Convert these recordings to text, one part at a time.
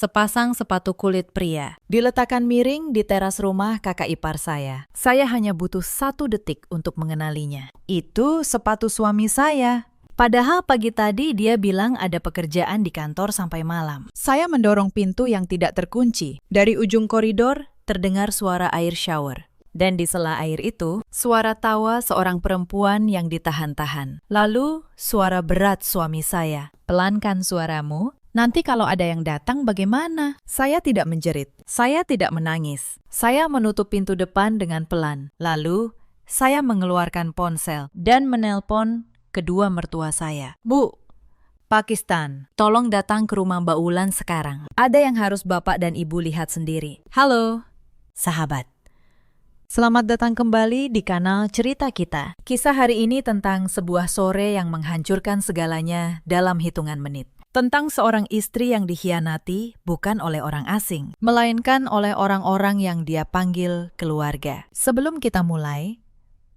Sepasang sepatu kulit pria diletakkan miring di teras rumah kakak ipar saya. Saya hanya butuh 1 detik untuk mengenalinya. Itu sepatu suami saya. Padahal pagi tadi dia bilang ada pekerjaan di kantor sampai malam. Saya mendorong pintu yang tidak terkunci. Dari ujung koridor terdengar suara air shower. Dan di sela air itu, suara tawa seorang perempuan yang ditahan-tahan. Lalu, suara berat suami saya. "Pelankan suaramu. Nanti kalau ada yang datang bagaimana?" Saya tidak menjerit. Saya tidak menangis. Saya menutup pintu depan dengan pelan. Lalu, saya mengeluarkan ponsel dan menelpon kedua mertua saya. "Bu, Pakistan, tolong datang ke rumah Mbak Wulan sekarang. Ada yang harus Bapak dan Ibu lihat sendiri." Halo, sahabat. Selamat datang kembali di kanal Cerita Kita. Kisah hari ini tentang sebuah sore yang menghancurkan segalanya dalam hitungan menit. Tentang seorang istri yang dikhianati bukan oleh orang asing, melainkan oleh orang-orang yang dia panggil keluarga. Sebelum kita mulai,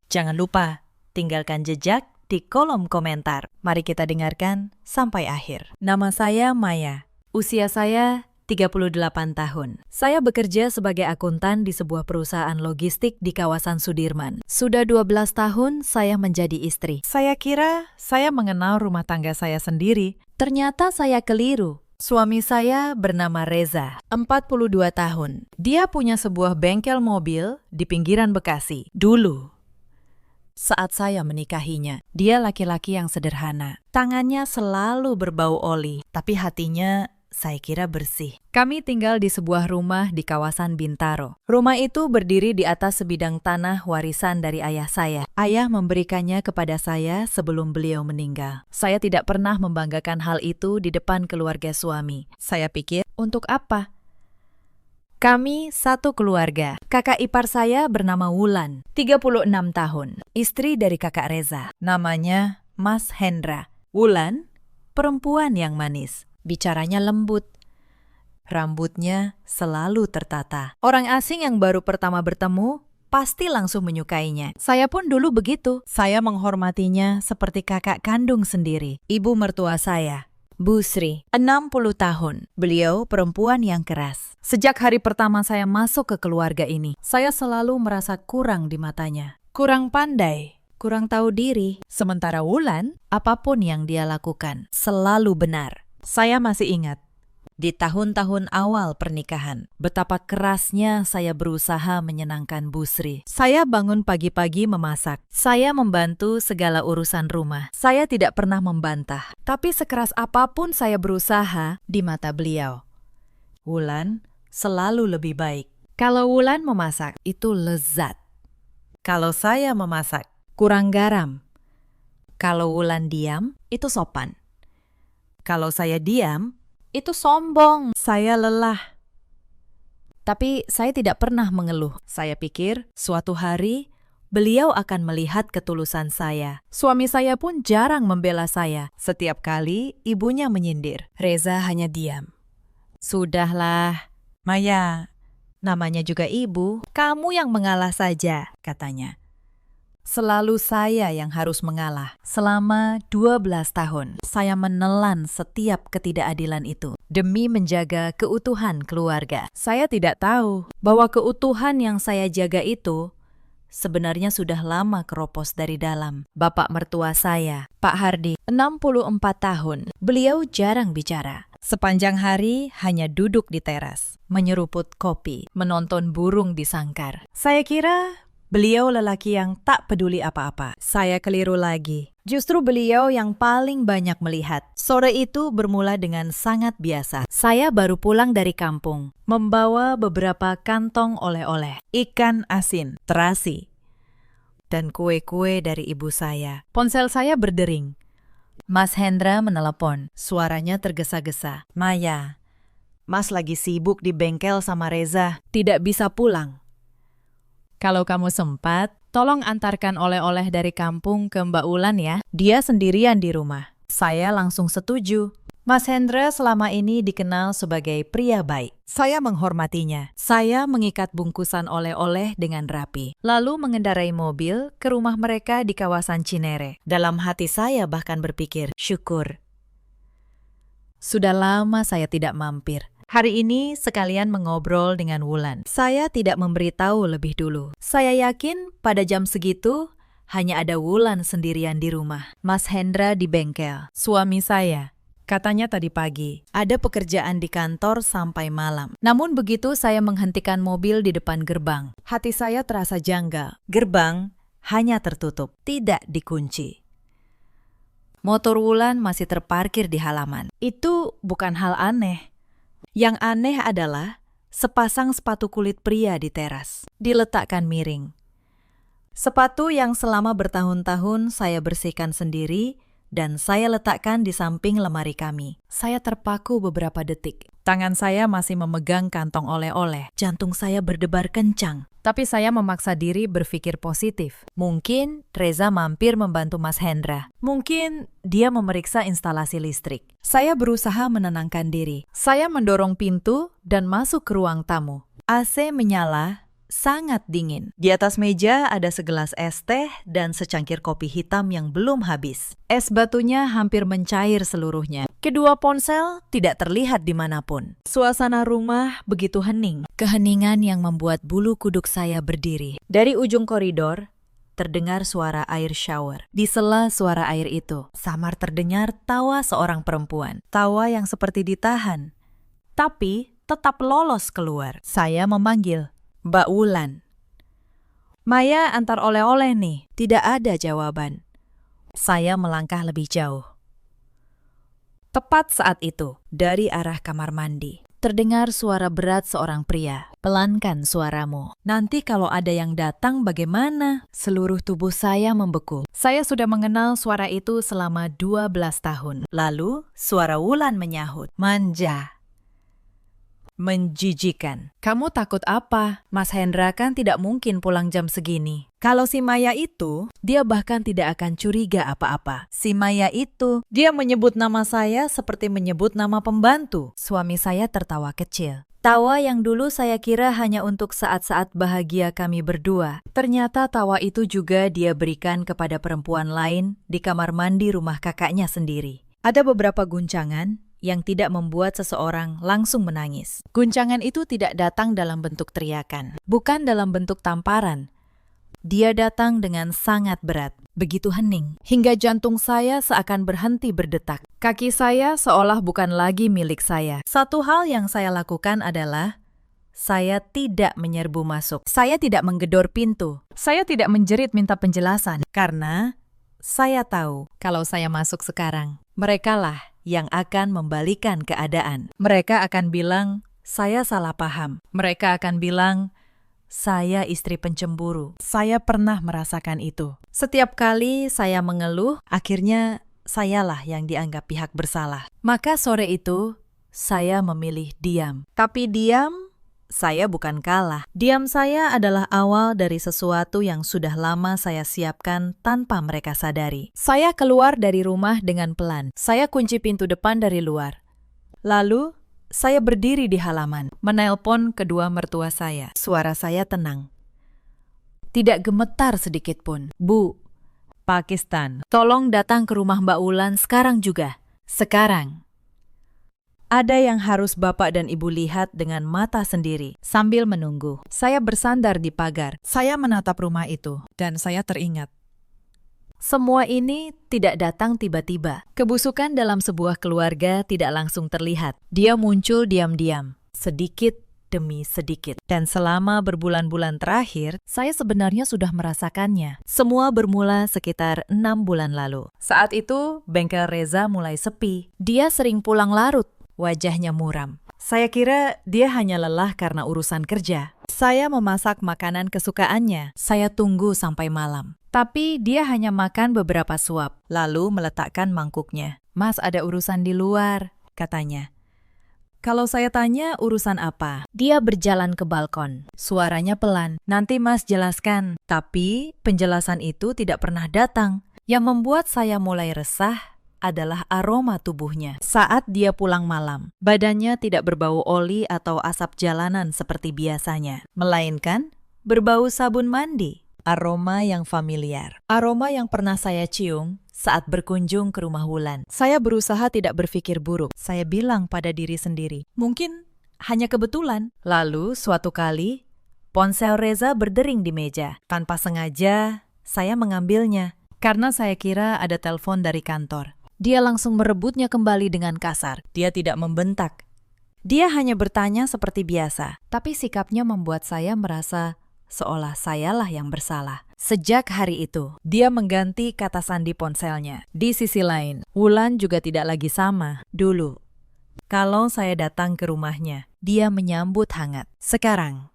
jangan lupa tinggalkan jejak di kolom komentar. Mari kita dengarkan sampai akhir. Nama saya Maya. Usia saya 38 tahun. Saya bekerja sebagai akuntan di sebuah perusahaan logistik di kawasan Sudirman. Sudah 12 tahun saya menjadi istri. Saya kira saya mengenal rumah tangga saya sendiri. Ternyata saya keliru. Suami saya bernama Reza, 42 tahun. Dia punya sebuah bengkel mobil di pinggiran Bekasi. Dulu, saat saya menikahinya, dia laki-laki yang sederhana. Tangannya selalu berbau oli, tapi hatinya saya kira bersih. Kami tinggal di sebuah rumah di kawasan Bintaro. Rumah itu berdiri di atas sebidang tanah warisan dari ayah saya. Ayah memberikannya kepada saya sebelum beliau meninggal. Saya tidak pernah membanggakan hal itu di depan keluarga suami. Saya pikir, untuk apa? Kami satu keluarga. Kakak ipar saya bernama Wulan, 36 tahun. Istri dari kakak Reza. Namanya Mas Hendra. Wulan, perempuan yang manis. Bicaranya lembut. Rambutnya selalu tertata. Orang asing yang baru pertama bertemu pasti langsung menyukainya. Saya pun dulu begitu. Saya menghormatinya seperti kakak kandung sendiri. Ibu mertua saya, Bu Sri, 60 tahun. Beliau perempuan yang keras. Sejak hari pertama saya masuk ke keluarga ini, saya selalu merasa kurang di matanya. Kurang pandai, kurang tahu diri. Sementara Wulan, apapun yang dia lakukan selalu benar. Saya masih ingat, di tahun-tahun awal pernikahan, betapa kerasnya saya berusaha menyenangkan Bu Sri. Saya bangun pagi-pagi memasak. Saya membantu segala urusan rumah. Saya tidak pernah membantah. Tapi sekeras apapun saya berusaha di mata beliau, Wulan selalu lebih baik. Kalau Wulan memasak, itu lezat. Kalau saya memasak, kurang garam. Kalau Wulan diam, itu sopan. Kalau saya diam, itu sombong. Saya lelah. Tapi saya tidak pernah mengeluh. Saya pikir suatu hari beliau akan melihat ketulusan saya. Suami saya pun jarang membela saya. Setiap kali ibunya menyindir, Reza hanya diam. "Sudahlah, Maya, namanya juga ibu. Kamu yang mengalah saja," katanya. Selalu saya yang harus mengalah. Selama 12 tahun, saya menelan setiap ketidakadilan itu demi menjaga keutuhan keluarga. Saya tidak tahu bahwa keutuhan yang saya jaga itu sebenarnya sudah lama keropos dari dalam. Bapak mertua saya, Pak Hardi, 64 tahun. Beliau jarang bicara. Sepanjang hari hanya duduk di teras, menyeruput kopi, menonton burung di sangkar. Saya kira beliau lelaki yang tak peduli apa-apa. Saya keliru lagi. Justru beliau yang paling banyak melihat. Sore itu bermula dengan sangat biasa. Saya baru pulang dari kampung, membawa beberapa kantong oleh-oleh, ikan asin, terasi, dan kue-kue dari ibu saya. Ponsel saya berdering. Mas Hendra menelepon. Suaranya tergesa-gesa. "Maya, Mas lagi sibuk di bengkel sama Reza, tidak bisa pulang. Kalau kamu sempat, tolong antarkan oleh-oleh dari kampung ke Mbak Wulan ya. Dia sendirian di rumah." Saya langsung setuju. Mas Hendra selama ini dikenal sebagai pria baik. Saya menghormatinya. Saya mengikat bungkusan oleh-oleh dengan rapi, lalu mengendarai mobil ke rumah mereka di kawasan Cinere. Dalam hati saya bahkan berpikir, syukur. Sudah lama saya tidak mampir. Hari ini sekalian mengobrol dengan Wulan. Saya tidak memberitahu lebih dulu. Saya yakin pada jam segitu hanya ada Wulan sendirian di rumah. Mas Hendra di bengkel. Suami saya. Katanya tadi pagi, ada pekerjaan di kantor sampai malam. Namun begitu saya menghentikan mobil di depan gerbang. Hati saya terasa janggal. Gerbang hanya tertutup, tidak dikunci. Motor Wulan masih terparkir di halaman. Itu bukan hal aneh. Yang aneh adalah sepasang sepatu kulit pria di teras, diletakkan miring. Sepatu yang selama bertahun-tahun saya bersihkan sendiri, dan saya letakkan di samping lemari kami. Saya terpaku beberapa detik. Tangan saya masih memegang kantong oleh-oleh. Jantung saya berdebar kencang. Tapi saya memaksa diri berpikir positif. Mungkin Reza mampir membantu Mas Hendra. Mungkin dia memeriksa instalasi listrik. Saya berusaha menenangkan diri. Saya mendorong pintu dan masuk ke ruang tamu. AC menyala. Sangat dingin. Di atas meja ada segelas es teh dan secangkir kopi hitam yang belum habis. Es batunya hampir mencair seluruhnya. Kedua ponsel tidak terlihat dimanapun. Suasana rumah begitu hening. Keheningan yang membuat bulu kuduk saya berdiri. Dari ujung koridor, terdengar suara air shower. Di sela suara air itu, samar terdengar tawa seorang perempuan. Tawa yang seperti ditahan, tapi tetap lolos keluar. Saya memanggil, Mbak Wulan. Maya antar oleh-oleh nih. Tidak ada jawaban. Saya melangkah lebih jauh. Tepat saat itu, dari arah kamar mandi, terdengar suara berat seorang pria. Pelankan suaramu. Nanti kalau ada yang datang bagaimana? Seluruh tubuh saya membeku. Saya sudah mengenal suara itu selama 12 tahun. Lalu, suara Wulan menyahut. Manja. Menjijikan. Kamu takut apa? Mas Hendra kan tidak mungkin pulang jam segini. Kalau si Maya itu, dia bahkan tidak akan curiga apa-apa. Si Maya itu, dia menyebut nama saya seperti menyebut nama pembantu. Suami saya tertawa kecil. Tawa yang dulu saya kira hanya untuk saat-saat bahagia kami berdua. Ternyata tawa itu juga dia berikan kepada perempuan lain di kamar mandi rumah kakaknya sendiri. Ada beberapa guncangan yang tidak membuat seseorang langsung menangis. Guncangan itu tidak datang dalam bentuk teriakan, bukan dalam bentuk tamparan. Dia datang dengan sangat berat, begitu hening, hingga jantung saya seakan berhenti berdetak. Kaki saya seolah bukan lagi milik saya. Satu hal yang saya lakukan adalah saya tidak menyerbu masuk. Saya tidak menggedor pintu. Saya tidak menjerit minta penjelasan, karena saya tahu kalau saya masuk sekarang, merekalah yang akan membalikan keadaan. Mereka akan bilang, saya salah paham. Mereka akan bilang, saya istri pencemburu. Saya pernah merasakan itu. Setiap kali saya mengeluh, akhirnya sayalah yang dianggap pihak bersalah. Maka sore itu, saya memilih diam. Tapi diam, saya bukan kalah. Diam saya adalah awal dari sesuatu yang sudah lama saya siapkan tanpa mereka sadari. Saya keluar dari rumah dengan pelan. Saya kunci pintu depan dari luar. Lalu, saya berdiri di halaman, menelpon kedua mertua saya. Suara saya tenang. Tidak gemetar sedikit pun. Bu, Pakistan, tolong datang ke rumah Mbak Wulan sekarang juga. Sekarang. Ada yang harus Bapak dan Ibu lihat dengan mata sendiri. Sambil menunggu, saya bersandar di pagar. Saya menatap rumah itu, dan saya teringat. Semua ini tidak datang tiba-tiba. Kebusukan dalam sebuah keluarga tidak langsung terlihat. Dia muncul diam-diam, sedikit demi sedikit. Dan selama berbulan-bulan terakhir, saya sebenarnya sudah merasakannya. Semua bermula sekitar 6 bulan lalu. Saat itu, bengkel Reza mulai sepi. Dia sering pulang larut. Wajahnya muram. Saya kira dia hanya lelah karena urusan kerja. Saya memasak makanan kesukaannya. Saya tunggu sampai malam. Tapi dia hanya makan beberapa suap, lalu meletakkan mangkuknya. Mas, ada urusan di luar, katanya. Kalau saya tanya urusan apa, dia berjalan ke balkon. Suaranya pelan. Nanti Mas jelaskan. Tapi penjelasan itu tidak pernah datang. Yang membuat saya mulai resah adalah aroma tubuhnya. Saat dia pulang malam, badannya tidak berbau oli atau asap jalanan seperti biasanya, melainkan berbau sabun mandi. Aroma yang familiar. Aroma yang pernah saya cium saat berkunjung ke rumah Wulan. Saya berusaha tidak berpikir buruk. Saya bilang pada diri sendiri, mungkin hanya kebetulan. Lalu suatu kali, ponsel Reza berdering di meja. Tanpa sengaja, saya mengambilnya karena saya kira ada telepon dari kantor. Dia langsung merebutnya kembali dengan kasar. Dia tidak membentak. Dia hanya bertanya seperti biasa, tapi sikapnya membuat saya merasa seolah sayalah yang bersalah. Sejak hari itu, dia mengganti kata sandi ponselnya. Di sisi lain, Wulan juga tidak lagi sama. Dulu, kalau saya datang ke rumahnya, dia menyambut hangat. Sekarang,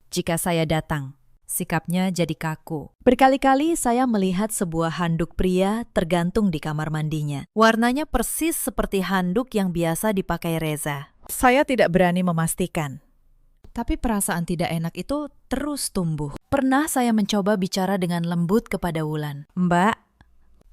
jika saya datang, sikapnya jadi kaku. Berkali-kali saya melihat sebuah handuk pria tergantung di kamar mandinya. Warnanya persis seperti handuk yang biasa dipakai Reza. Saya tidak berani memastikan. Tapi perasaan tidak enak itu terus tumbuh. Pernah saya mencoba bicara dengan lembut kepada Wulan. Mbak,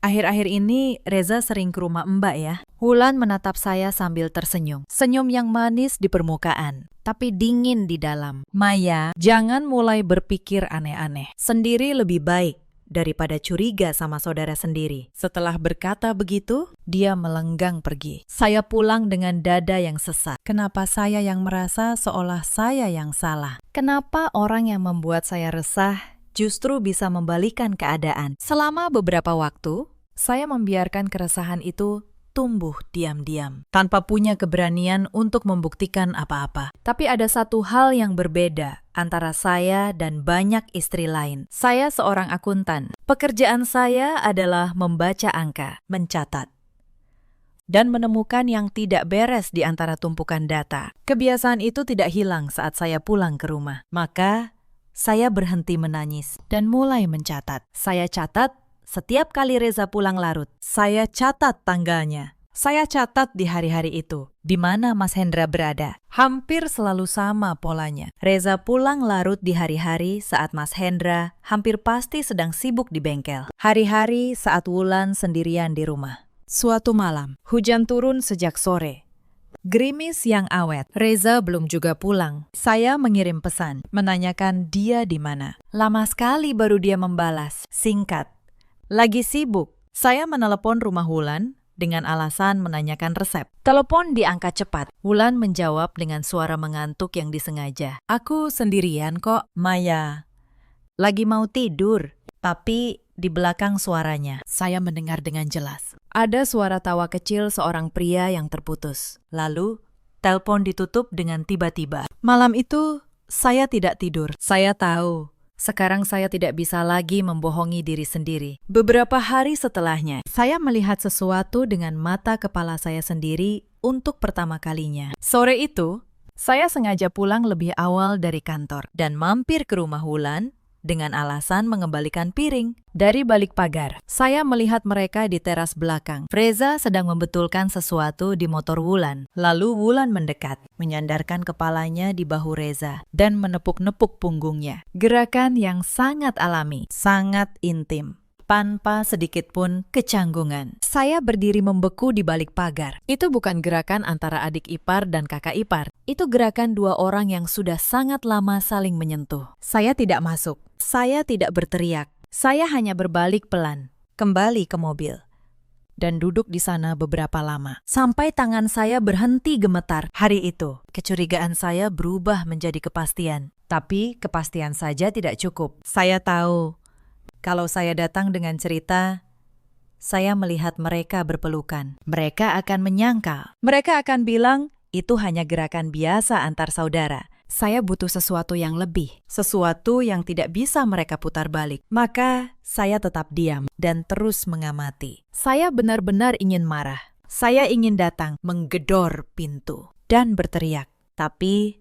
akhir-akhir ini Reza sering ke rumah Mbak ya. Wulan menatap saya sambil tersenyum. Senyum yang manis di permukaan, tapi dingin di dalam. Maya, jangan mulai berpikir aneh-aneh. Sendiri lebih baik daripada curiga sama saudara sendiri. Setelah berkata begitu, dia melenggang pergi. Saya pulang dengan dada yang sesak. Kenapa saya yang merasa seolah saya yang salah? Kenapa orang yang membuat saya resah justru bisa membalikan keadaan? Selama beberapa waktu, saya membiarkan keresahan itu tumbuh diam-diam, tanpa punya keberanian untuk membuktikan apa-apa. Tapi ada satu hal yang berbeda antara saya dan banyak istri lain. Saya seorang akuntan. Pekerjaan saya adalah membaca angka, mencatat, dan menemukan yang tidak beres di antara tumpukan data. Kebiasaan itu tidak hilang saat saya pulang ke rumah. Maka, saya berhenti menangis dan mulai mencatat. Saya catat setiap kali Reza pulang larut. Saya catat tanggalnya. Saya catat di hari-hari itu, di mana Mas Hendra berada. Hampir selalu sama polanya. Reza pulang larut di hari-hari saat Mas Hendra hampir pasti sedang sibuk di bengkel. Hari-hari saat Wulan sendirian di rumah. Suatu malam, hujan turun sejak sore. Gerimis yang awet. Reza belum juga pulang. Saya mengirim pesan, menanyakan dia di mana. Lama sekali baru dia membalas. Singkat. Lagi sibuk. Saya menelepon rumah Wulan dengan alasan menanyakan resep. Telepon diangkat cepat. Wulan menjawab dengan suara mengantuk yang disengaja. Aku sendirian kok, Maya. Lagi mau tidur. Tapi di belakang suaranya, saya mendengar dengan jelas. Ada suara tawa kecil seorang pria yang terputus. Lalu, telepon ditutup dengan tiba-tiba. Malam itu, saya tidak tidur. Saya tahu. Sekarang saya tidak bisa lagi membohongi diri sendiri. Beberapa hari setelahnya, saya melihat sesuatu dengan mata kepala saya sendiri untuk pertama kalinya. Sore itu, saya sengaja pulang lebih awal dari kantor dan mampir ke rumah Wulan dengan alasan mengembalikan piring. Dari balik pagar, saya melihat mereka di teras belakang. Reza sedang membetulkan sesuatu di motor Wulan. Lalu Wulan mendekat, menyandarkan kepalanya di bahu Reza, dan menepuk-nepuk punggungnya. Gerakan yang sangat alami, sangat intim, tanpa sedikit pun kecanggungan. Saya berdiri membeku di balik pagar. Itu bukan gerakan antara adik ipar dan kakak ipar. Itu gerakan dua orang yang sudah sangat lama saling menyentuh. Saya tidak masuk. Saya tidak berteriak. Saya hanya berbalik pelan, kembali ke mobil, dan duduk di sana beberapa lama. Sampai tangan saya berhenti gemetar. Hari itu, kecurigaan saya berubah menjadi kepastian. Tapi kepastian saja tidak cukup. Saya tahu, kalau saya datang dengan cerita, saya melihat mereka berpelukan. Mereka akan menyangkal. Mereka akan bilang, itu hanya gerakan biasa antar saudara. Saya butuh sesuatu yang lebih, sesuatu yang tidak bisa mereka putar balik. Maka saya tetap diam dan terus mengamati. Saya benar-benar ingin marah. Saya ingin datang, menggedor pintu, dan berteriak. Tapi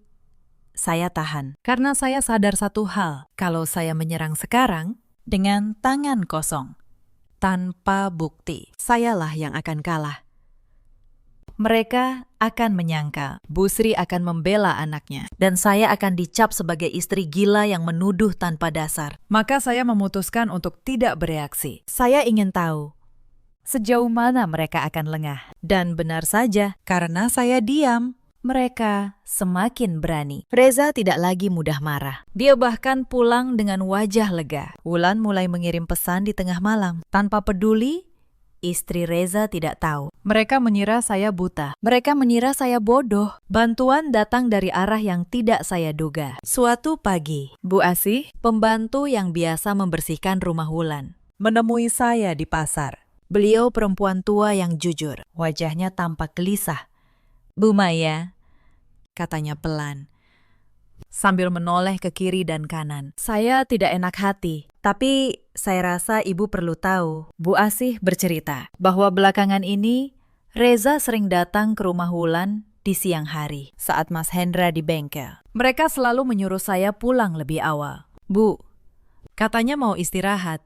saya tahan, karena saya sadar satu hal. Kalau saya menyerang sekarang, dengan tangan kosong, tanpa bukti, sayalah yang akan kalah. Mereka akan menyangka Bu Sri akan membela anaknya, dan saya akan dicap sebagai istri gila yang menuduh tanpa dasar. Maka saya memutuskan untuk tidak bereaksi. Saya ingin tahu sejauh mana mereka akan lengah. Dan benar saja, karena saya diam, mereka semakin berani. Reza tidak lagi mudah marah. Dia bahkan pulang dengan wajah lega. Wulan mulai mengirim pesan di tengah malam. Tanpa peduli, Istri Reza tidak tahu. Mereka mengira saya buta. Mereka mengira saya bodoh. Bantuan datang dari arah yang tidak saya duga. Suatu pagi, Bu Asih, pembantu yang biasa membersihkan rumah Wulan, menemui saya di pasar. Beliau perempuan tua yang jujur. Wajahnya tampak gelisah. "Bu Maya," katanya pelan, sambil menoleh ke kiri dan kanan. Saya tidak enak hati, tapi saya rasa ibu perlu tahu. Bu Asih bercerita bahwa belakangan ini Reza sering datang ke rumah Wulan di siang hari saat Mas Hendra di bengkel. Mereka selalu menyuruh saya pulang lebih awal. "Bu," katanya mau istirahat.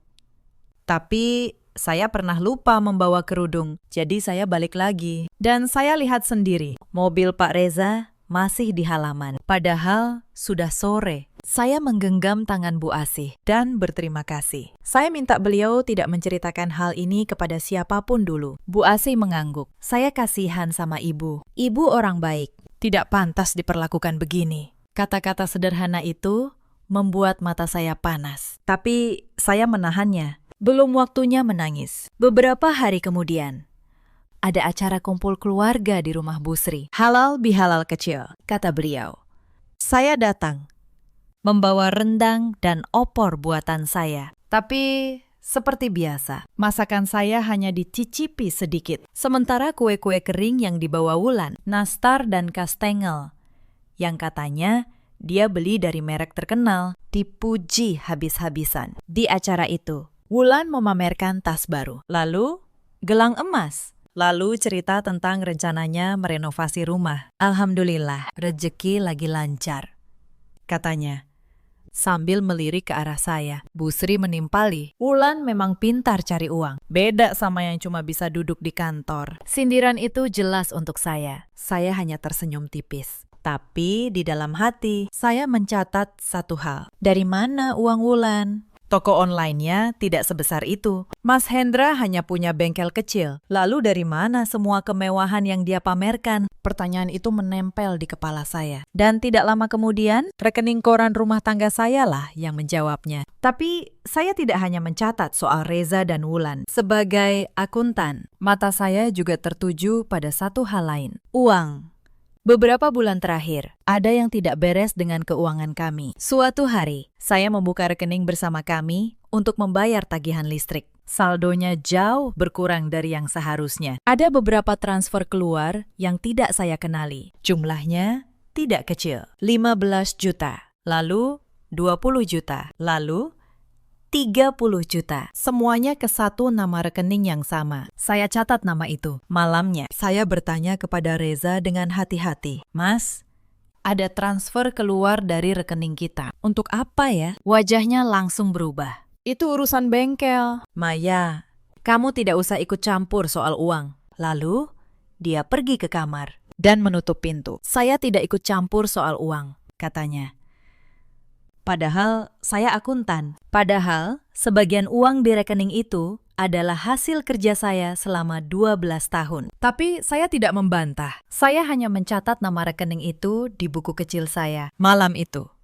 Tapi saya pernah lupa membawa kerudung, jadi saya balik lagi. Dan saya lihat sendiri, mobil Pak Reza masih di halaman. Padahal sudah sore. Saya menggenggam tangan Bu Asih dan berterima kasih. Saya minta beliau tidak menceritakan hal ini kepada siapapun dulu. Bu Asih mengangguk. Saya kasihan sama ibu. Ibu orang baik. Tidak pantas diperlakukan begini. Kata-kata sederhana itu membuat mata saya panas. Tapi saya menahannya. Belum waktunya menangis. Beberapa hari kemudian, ada acara kumpul keluarga di rumah Bu Sri. Halal bihalal kecil, kata beliau. Saya datang, membawa rendang dan opor buatan saya. Tapi seperti biasa, masakan saya hanya dicicipi sedikit. Sementara kue-kue kering yang dibawa Wulan, nastar dan kastengel, yang katanya dia beli dari merek terkenal, dipuji habis-habisan. Di acara itu, Wulan memamerkan tas baru, lalu gelang emas, lalu cerita tentang rencananya merenovasi rumah. "Alhamdulillah, rezeki lagi lancar," katanya, sambil melirik ke arah saya. Bu Sri menimpali, "Wulan memang pintar cari uang. Beda sama yang cuma bisa duduk di kantor." Sindiran itu jelas untuk saya. Saya hanya tersenyum tipis. Tapi di dalam hati, saya mencatat satu hal. Dari mana uang Wulan? Toko online-nya tidak sebesar itu. Mas Hendra hanya punya bengkel kecil. Lalu dari mana semua kemewahan yang dia pamerkan? Pertanyaan itu menempel di kepala saya. Dan tidak lama kemudian, rekening koran rumah tangga saya lah yang menjawabnya. Tapi saya tidak hanya mencatat soal Reza dan Wulan. Sebagai akuntan, mata saya juga tertuju pada satu hal lain. Uang. Beberapa bulan terakhir, ada yang tidak beres dengan keuangan kami. Suatu hari, saya membuka rekening bersama kami untuk membayar tagihan listrik. Saldonya jauh berkurang dari yang seharusnya. Ada beberapa transfer keluar yang tidak saya kenali. Jumlahnya tidak kecil, 15 juta, lalu 20 juta, lalu 30 juta. Semuanya ke satu nama rekening yang sama. Saya catat nama itu. Malamnya, saya bertanya kepada Reza dengan hati-hati. "Mas, ada transfer keluar dari rekening kita. Untuk apa ya?" Wajahnya langsung berubah. "Itu urusan bengkel." "Maya, kamu tidak usah ikut campur soal uang." Lalu, dia pergi ke kamar dan menutup pintu. "Saya tidak ikut campur soal uang," katanya. Padahal saya akuntan. Padahal sebagian uang di rekening itu adalah hasil kerja saya selama 12 tahun. Tapi saya tidak membantah. Saya hanya mencatat nama rekening itu di buku kecil saya. Malam itu,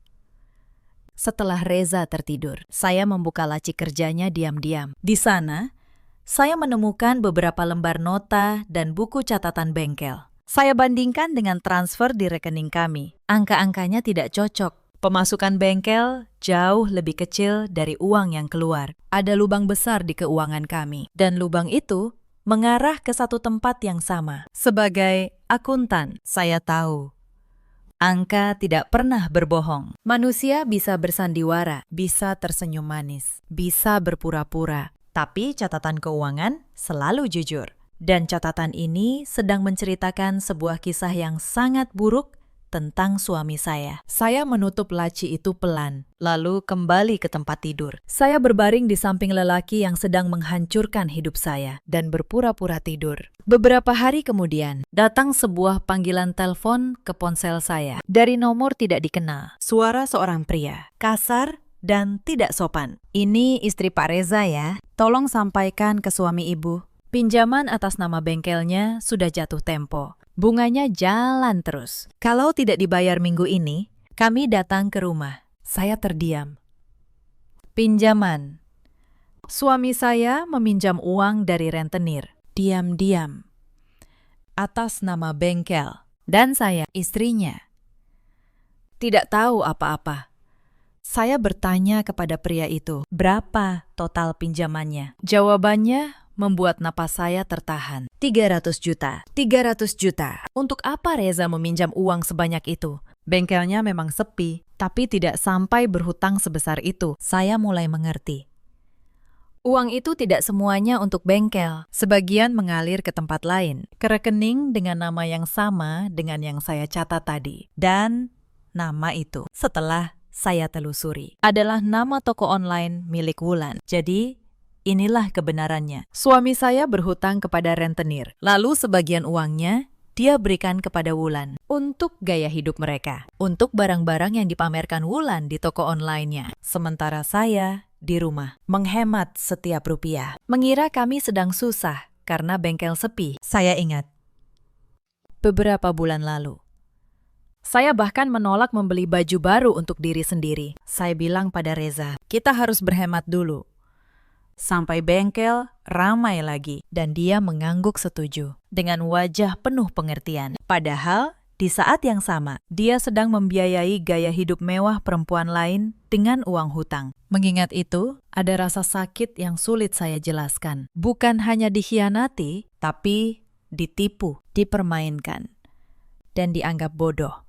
setelah Reza tertidur, saya membuka laci kerjanya diam-diam. Di sana, saya menemukan beberapa lembar nota dan buku catatan bengkel. Saya bandingkan dengan transfer di rekening kami. Angka-angkanya tidak cocok. Pemasukan bengkel jauh lebih kecil dari uang yang keluar. Ada lubang besar di keuangan kami, dan lubang itu mengarah ke satu tempat yang sama. Sebagai akuntan, saya tahu angka tidak pernah berbohong. Manusia bisa bersandiwara, bisa tersenyum manis, bisa berpura-pura, tapi catatan keuangan selalu jujur. Dan catatan ini sedang menceritakan sebuah kisah yang sangat buruk tentang suami saya. Saya menutup laci itu pelan, lalu kembali ke tempat tidur. Saya berbaring di samping lelaki yang sedang menghancurkan hidup saya dan berpura-pura tidur. Beberapa hari kemudian, datang sebuah panggilan telepon ke ponsel saya dari nomor tidak dikenal. Suara seorang pria, kasar dan tidak sopan. "Ini istri Pak Reza ya. Tolong sampaikan ke suami ibu. Pinjaman atas nama bengkelnya sudah jatuh tempo. Bunganya jalan terus. Kalau tidak dibayar minggu ini, kami datang ke rumah." Saya terdiam. "Pinjaman? Suami saya meminjam uang dari rentenir, diam-diam, atas nama bengkel, dan saya, istrinya, tidak tahu apa-apa. Saya bertanya kepada pria itu, berapa total pinjamannya? Jawabannya membuat napas saya tertahan. 300 juta. 300 juta. Untuk apa Reza meminjam uang sebanyak itu? Bengkelnya memang sepi, tapi tidak sampai berhutang sebesar itu. Saya mulai mengerti. Uang itu tidak semuanya untuk bengkel. Sebagian mengalir ke tempat lain, ke rekening dengan nama yang sama dengan yang saya catat tadi. Dan nama itu, setelah saya telusuri, adalah nama toko online milik Wulan. Jadi, inilah kebenarannya. Suami saya berhutang kepada rentenir. Lalu sebagian uangnya dia berikan kepada Wulan untuk gaya hidup mereka. Untuk barang-barang yang dipamerkan Wulan di toko online-nya. Sementara saya di rumah menghemat setiap rupiah. Mengira kami sedang susah karena bengkel sepi. Saya ingat beberapa bulan lalu, saya bahkan menolak membeli baju baru untuk diri sendiri. Saya bilang pada Reza, kita harus berhemat dulu. Sampai bengkel ramai lagi. Dan dia mengangguk setuju dengan wajah penuh pengertian. Padahal di saat yang sama, dia sedang membiayai gaya hidup mewah perempuan lain dengan uang hutang. Mengingat itu, ada rasa sakit yang sulit saya jelaskan. Bukan hanya dikhianati, tapi ditipu, dipermainkan, dan dianggap bodoh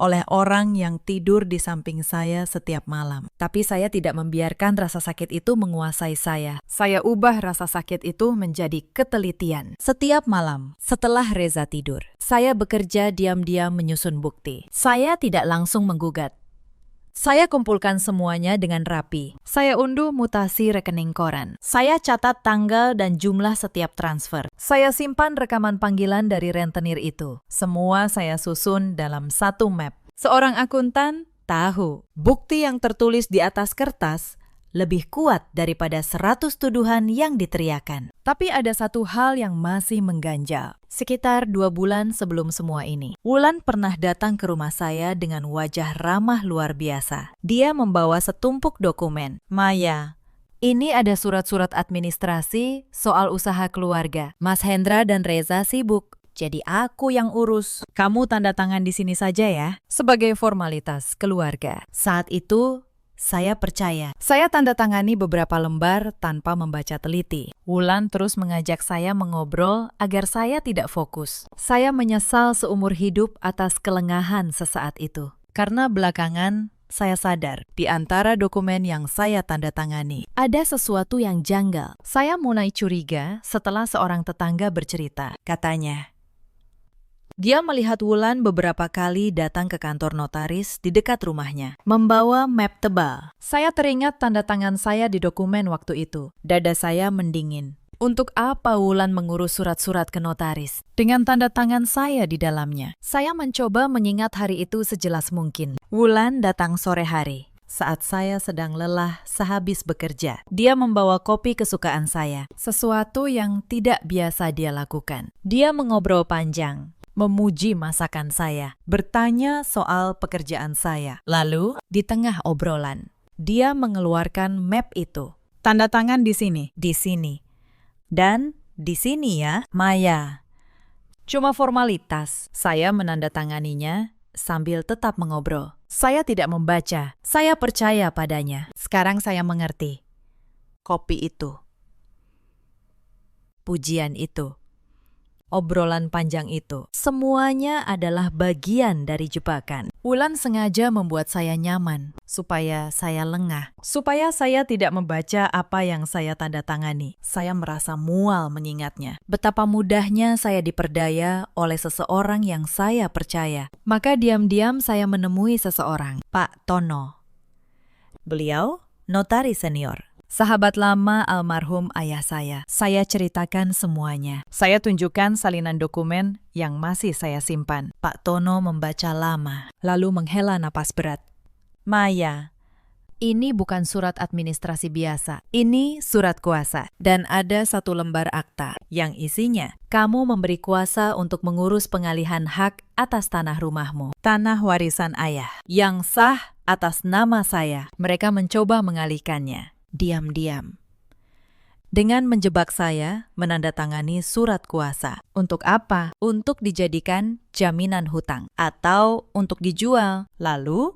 oleh orang yang tidur di samping saya setiap malam. Tapi saya tidak membiarkan rasa sakit itu menguasai saya. Saya ubah rasa sakit itu menjadi ketelitian. Setiap malam, setelah Reza tidur, saya bekerja diam-diam menyusun bukti. Saya tidak langsung menggugat. Saya kumpulkan semuanya dengan rapi. Saya unduh mutasi rekening koran. Saya catat tanggal dan jumlah setiap transfer. Saya simpan rekaman panggilan dari rentenir itu. Semua saya susun dalam satu map. Seorang akuntan tahu bukti yang tertulis di atas kertas lebih kuat daripada 100 tuduhan yang diteriakan. Tapi ada satu hal yang masih mengganjal. Sekitar 2 bulan sebelum semua ini, Wulan pernah datang ke rumah saya dengan wajah ramah luar biasa. Dia membawa setumpuk dokumen. Maya, ini ada surat-surat administrasi soal usaha keluarga. Mas Hendra dan Reza sibuk, jadi aku yang urus. Kamu tanda tangan di sini saja ya, sebagai formalitas keluarga. Saat itu, saya percaya. Saya tanda tangani beberapa lembar tanpa membaca teliti. Wulan terus mengajak saya mengobrol agar saya tidak fokus. Saya menyesal seumur hidup atas kelengahan sesaat itu. Karena belakangan, saya sadar di antara dokumen yang saya tanda tangani, ada sesuatu yang janggal. Saya mulai curiga setelah seorang tetangga bercerita. Katanya, dia melihat Wulan beberapa kali datang ke kantor notaris di dekat rumahnya, membawa map tebal. Saya teringat tanda tangan saya di dokumen waktu itu. Dada saya mendingin. Untuk apa Wulan mengurus surat-surat ke notaris dengan tanda tangan saya di dalamnya? Saya mencoba mengingat hari itu sejelas mungkin. Wulan datang sore hari, saat saya sedang lelah sehabis bekerja. Dia membawa kopi kesukaan saya, sesuatu yang tidak biasa dia lakukan. Dia mengobrol panjang, memuji masakan saya, bertanya soal pekerjaan saya. Lalu, di tengah obrolan, dia mengeluarkan map itu. Tanda tangan di sini, dan di sini ya, Maya. Cuma formalitas. Saya menandatanganinya sambil tetap mengobrol. Saya tidak membaca, saya percaya padanya. Sekarang saya mengerti. Kopi itu, pujian itu, obrolan panjang itu, semuanya adalah bagian dari jebakan. Wulan sengaja membuat saya nyaman, supaya saya lengah, supaya saya tidak membaca apa yang saya tanda tangani. Saya merasa mual mengingatnya. Betapa mudahnya saya diperdaya oleh seseorang yang saya percaya. Maka diam-diam saya menemui seseorang, Pak Tono. Beliau notaris senior. Sahabat lama almarhum ayah saya. Saya ceritakan semuanya. Saya tunjukkan salinan dokumen yang masih saya simpan. Pak Tono membaca lama, lalu menghela napas berat. Maya, ini bukan surat administrasi biasa. Ini surat kuasa. Dan ada satu lembar akta yang isinya, kamu memberi kuasa untuk mengurus pengalihan hak atas tanah rumahmu. Tanah warisan ayah yang sah atas nama saya. Mereka mencoba mengalihkannya. diam-diam. Dengan menjebak saya menandatangani surat kuasa. Untuk apa? Untuk dijadikan jaminan hutang atau untuk dijual. Lalu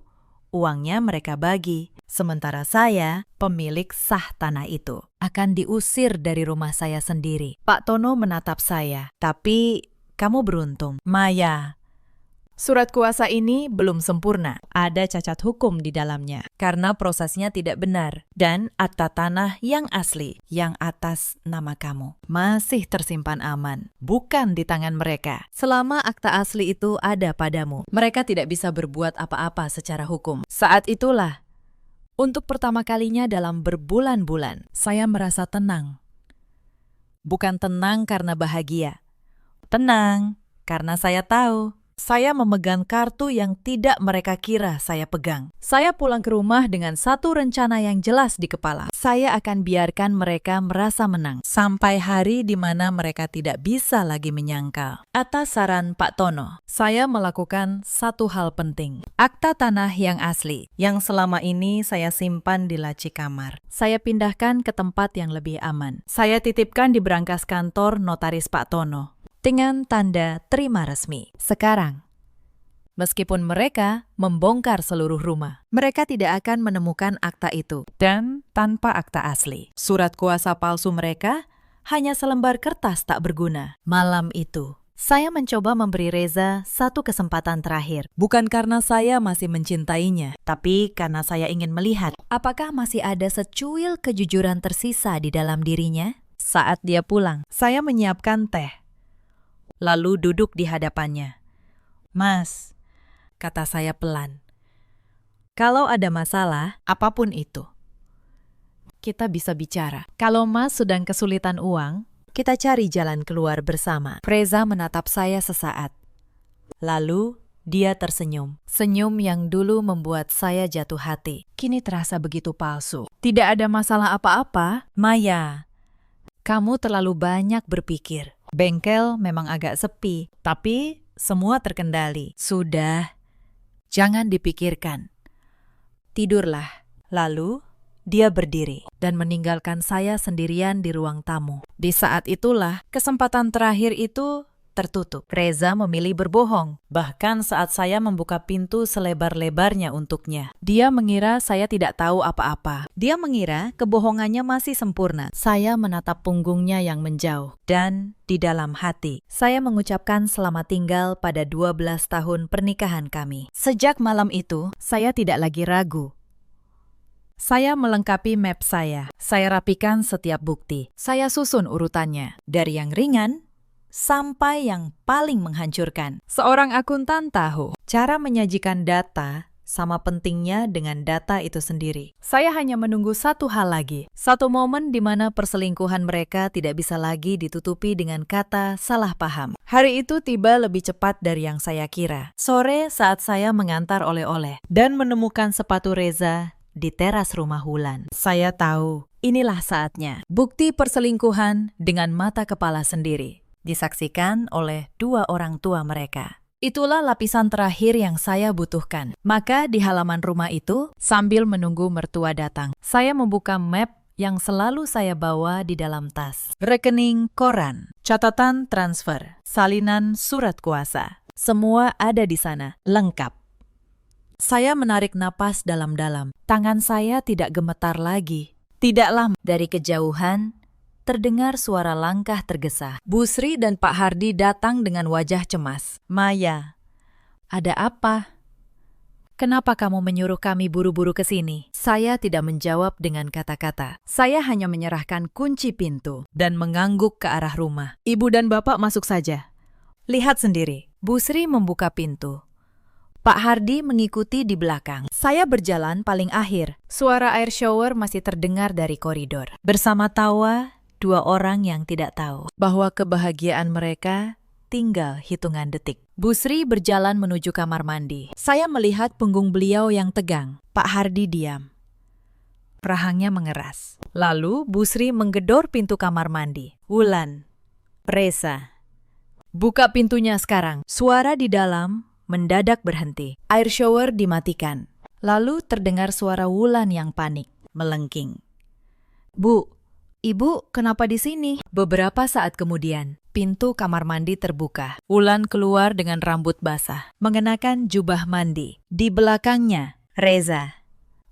uangnya mereka bagi. Sementara saya, pemilik sah tanah itu, akan diusir dari rumah saya sendiri. Pak Tono menatap saya. Tapi kamu beruntung, Maya. Surat kuasa ini belum sempurna. Ada cacat hukum di dalamnya karena prosesnya tidak benar. Dan akta tanah yang asli, yang atas nama kamu, masih tersimpan aman. Bukan di tangan mereka. Selama akta asli itu ada padamu, mereka tidak bisa berbuat apa-apa secara hukum. Saat itulah, untuk pertama kalinya dalam berbulan-bulan, saya merasa tenang. Bukan tenang karena bahagia. Tenang karena saya tahu. Saya memegang kartu yang tidak mereka kira saya pegang. Saya pulang ke rumah dengan satu rencana yang jelas di kepala. Saya akan biarkan mereka merasa menang sampai hari di mana mereka tidak bisa lagi menyangkal. Atas saran Pak Tono, saya melakukan satu hal penting. Akta tanah yang asli, yang selama ini saya simpan di laci kamar. Saya pindahkan ke tempat yang lebih aman. Saya titipkan di berangkas kantor notaris Pak Tono dengan tanda terima resmi. Sekarang, meskipun mereka membongkar seluruh rumah, mereka tidak akan menemukan akta itu. Dan tanpa akta asli, surat kuasa palsu mereka hanya selembar kertas tak berguna. Malam itu, saya mencoba memberi Reza satu kesempatan terakhir. Bukan karena saya masih mencintainya, tapi karena saya ingin melihat apakah masih ada secuil kejujuran tersisa di dalam dirinya. Saat dia pulang, saya menyiapkan teh. Lalu duduk di hadapannya. Mas, kata saya pelan, kalau ada masalah, apapun itu, kita bisa bicara. Kalau Mas sedang kesulitan uang, kita cari jalan keluar bersama. Reza menatap saya sesaat. Lalu dia tersenyum. Senyum yang dulu membuat saya jatuh hati, kini terasa begitu palsu. Tidak ada masalah apa-apa, Maya. Kamu terlalu banyak berpikir. Bengkel memang agak sepi, tapi semua terkendali. Sudah, jangan dipikirkan. Tidurlah. Lalu, dia berdiri dan meninggalkan saya sendirian di ruang tamu. Di saat itulah, kesempatan terakhir itu tertutup. Reza memilih berbohong, bahkan saat saya membuka pintu selebar-lebarnya untuknya. Dia mengira saya tidak tahu apa-apa. Dia mengira kebohongannya masih sempurna. Saya menatap punggungnya yang menjauh. Dan di dalam hati, saya mengucapkan selamat tinggal pada 12 tahun pernikahan kami. Sejak malam itu, saya tidak lagi ragu. Saya melengkapi map saya. Saya rapikan setiap bukti. Saya susun urutannya. Dari yang ringan sampai yang paling menghancurkan. Seorang akuntan tahu cara menyajikan data sama pentingnya dengan data itu sendiri. Saya hanya menunggu satu hal lagi. Satu momen di mana perselingkuhan mereka tidak bisa lagi ditutupi dengan kata salah paham. Hari itu tiba lebih cepat dari yang saya kira. Sore saat saya mengantar oleh-oleh dan menemukan sepatu Reza di teras rumah Wulan. Saya tahu, inilah saatnya. Bukti perselingkuhan dengan mata kepala sendiri. Disaksikan oleh dua orang tua mereka. Itulah lapisan terakhir yang saya butuhkan. Maka di halaman rumah itu, sambil menunggu mertua datang, saya membuka map yang selalu saya bawa di dalam tas. Rekening koran, catatan transfer, salinan surat kuasa. Semua ada di sana, lengkap. Saya menarik napas dalam-dalam. Tangan saya tidak gemetar lagi. Tidak lama dari kejauhan, terdengar suara langkah tergesa. Bu Sri dan Pak Hardi datang dengan wajah cemas. Maya, ada apa? Kenapa kamu menyuruh kami buru-buru ke sini? Saya tidak menjawab dengan kata-kata. Saya hanya menyerahkan kunci pintu dan mengangguk ke arah rumah. Ibu dan Bapak masuk saja. Lihat sendiri. Bu Sri membuka pintu. Pak Hardi mengikuti di belakang. Saya berjalan paling akhir. Suara air shower masih terdengar dari koridor. Bersama tawa, dua orang yang tidak tahu bahwa kebahagiaan mereka tinggal hitungan detik. Bu Sri berjalan menuju kamar mandi. Saya melihat punggung beliau yang tegang. Pak Hardi diam. Rahangnya mengeras. Lalu Bu Sri menggedor pintu kamar mandi. Wulan, Reza, buka pintunya sekarang. Suara di dalam mendadak berhenti. Air shower dimatikan. Lalu terdengar suara Wulan yang panik, melengking. Bu, Ibu kenapa di sini? Beberapa saat kemudian, pintu kamar mandi terbuka. Wulan keluar dengan rambut basah, mengenakan jubah mandi. Di belakangnya, Reza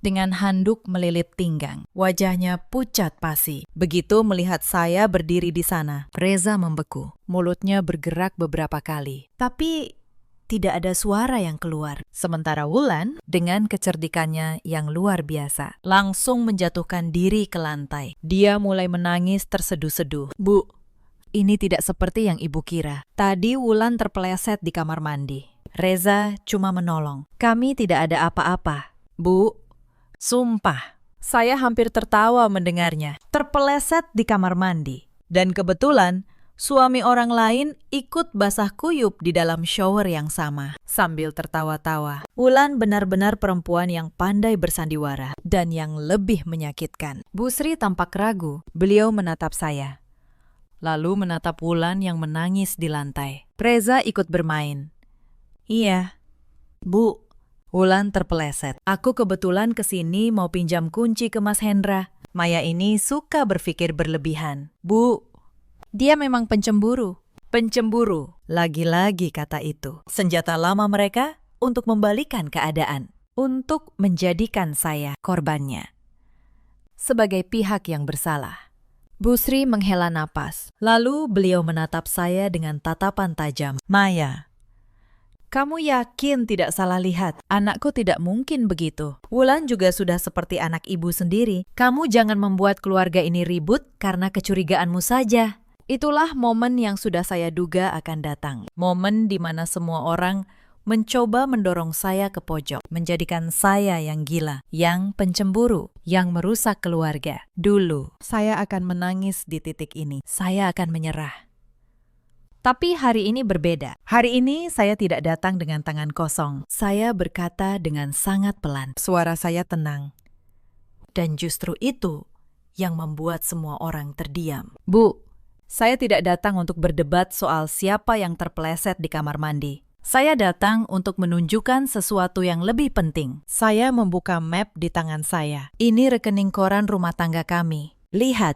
dengan handuk melilit pinggang. Wajahnya pucat pasi. Begitu melihat saya berdiri di sana, Reza membeku. Mulutnya bergerak beberapa kali. Tapi tidak ada suara yang keluar. Sementara Wulan, dengan kecerdikannya yang luar biasa, langsung menjatuhkan diri ke lantai. Dia mulai menangis terseduh-seduh. Bu, ini tidak seperti yang Ibu kira. Tadi Wulan terpeleset di kamar mandi. Reza cuma menolong. Kami tidak ada apa-apa. Bu, sumpah, saya hampir tertawa mendengarnya. Terpeleset di kamar mandi. Dan kebetulan, suami orang lain ikut basah kuyup di dalam shower yang sama. Sambil tertawa-tawa, Wulan benar-benar perempuan yang pandai bersandiwara dan yang lebih menyakitkan. Bu Sri tampak ragu. Beliau menatap saya, lalu menatap Wulan yang menangis di lantai. Reza ikut bermain. Iya, Bu. Wulan terpeleset. Aku kebetulan kesini mau pinjam kunci ke Mas Hendra. Maya ini suka berpikir berlebihan. Bu, dia memang pencemburu. Pencemburu. Lagi-lagi kata itu. Senjata lama mereka untuk membalikan keadaan. Untuk menjadikan saya korbannya. Sebagai pihak yang bersalah. Bu Sri menghela napas. Lalu beliau menatap saya dengan tatapan tajam. Maya, kamu yakin tidak salah lihat? Anakku tidak mungkin begitu. Wulan juga sudah seperti anak ibu sendiri. Kamu jangan membuat keluarga ini ribut karena kecurigaanmu saja. Itulah momen yang sudah saya duga akan datang. Momen di mana semua orang mencoba mendorong saya ke pojok, menjadikan saya yang gila, yang pencemburu, yang merusak keluarga. Dulu, saya akan menangis di titik ini. Saya akan menyerah. Tapi hari ini berbeda. Hari ini saya tidak datang dengan tangan kosong. Saya berkata dengan sangat pelan. Suara saya tenang. Dan justru itu yang membuat semua orang terdiam. Bu, saya tidak datang untuk berdebat soal siapa yang terpeleset di kamar mandi. Saya datang untuk menunjukkan sesuatu yang lebih penting. Saya membuka map di tangan saya. Ini rekening koran rumah tangga kami. Lihat.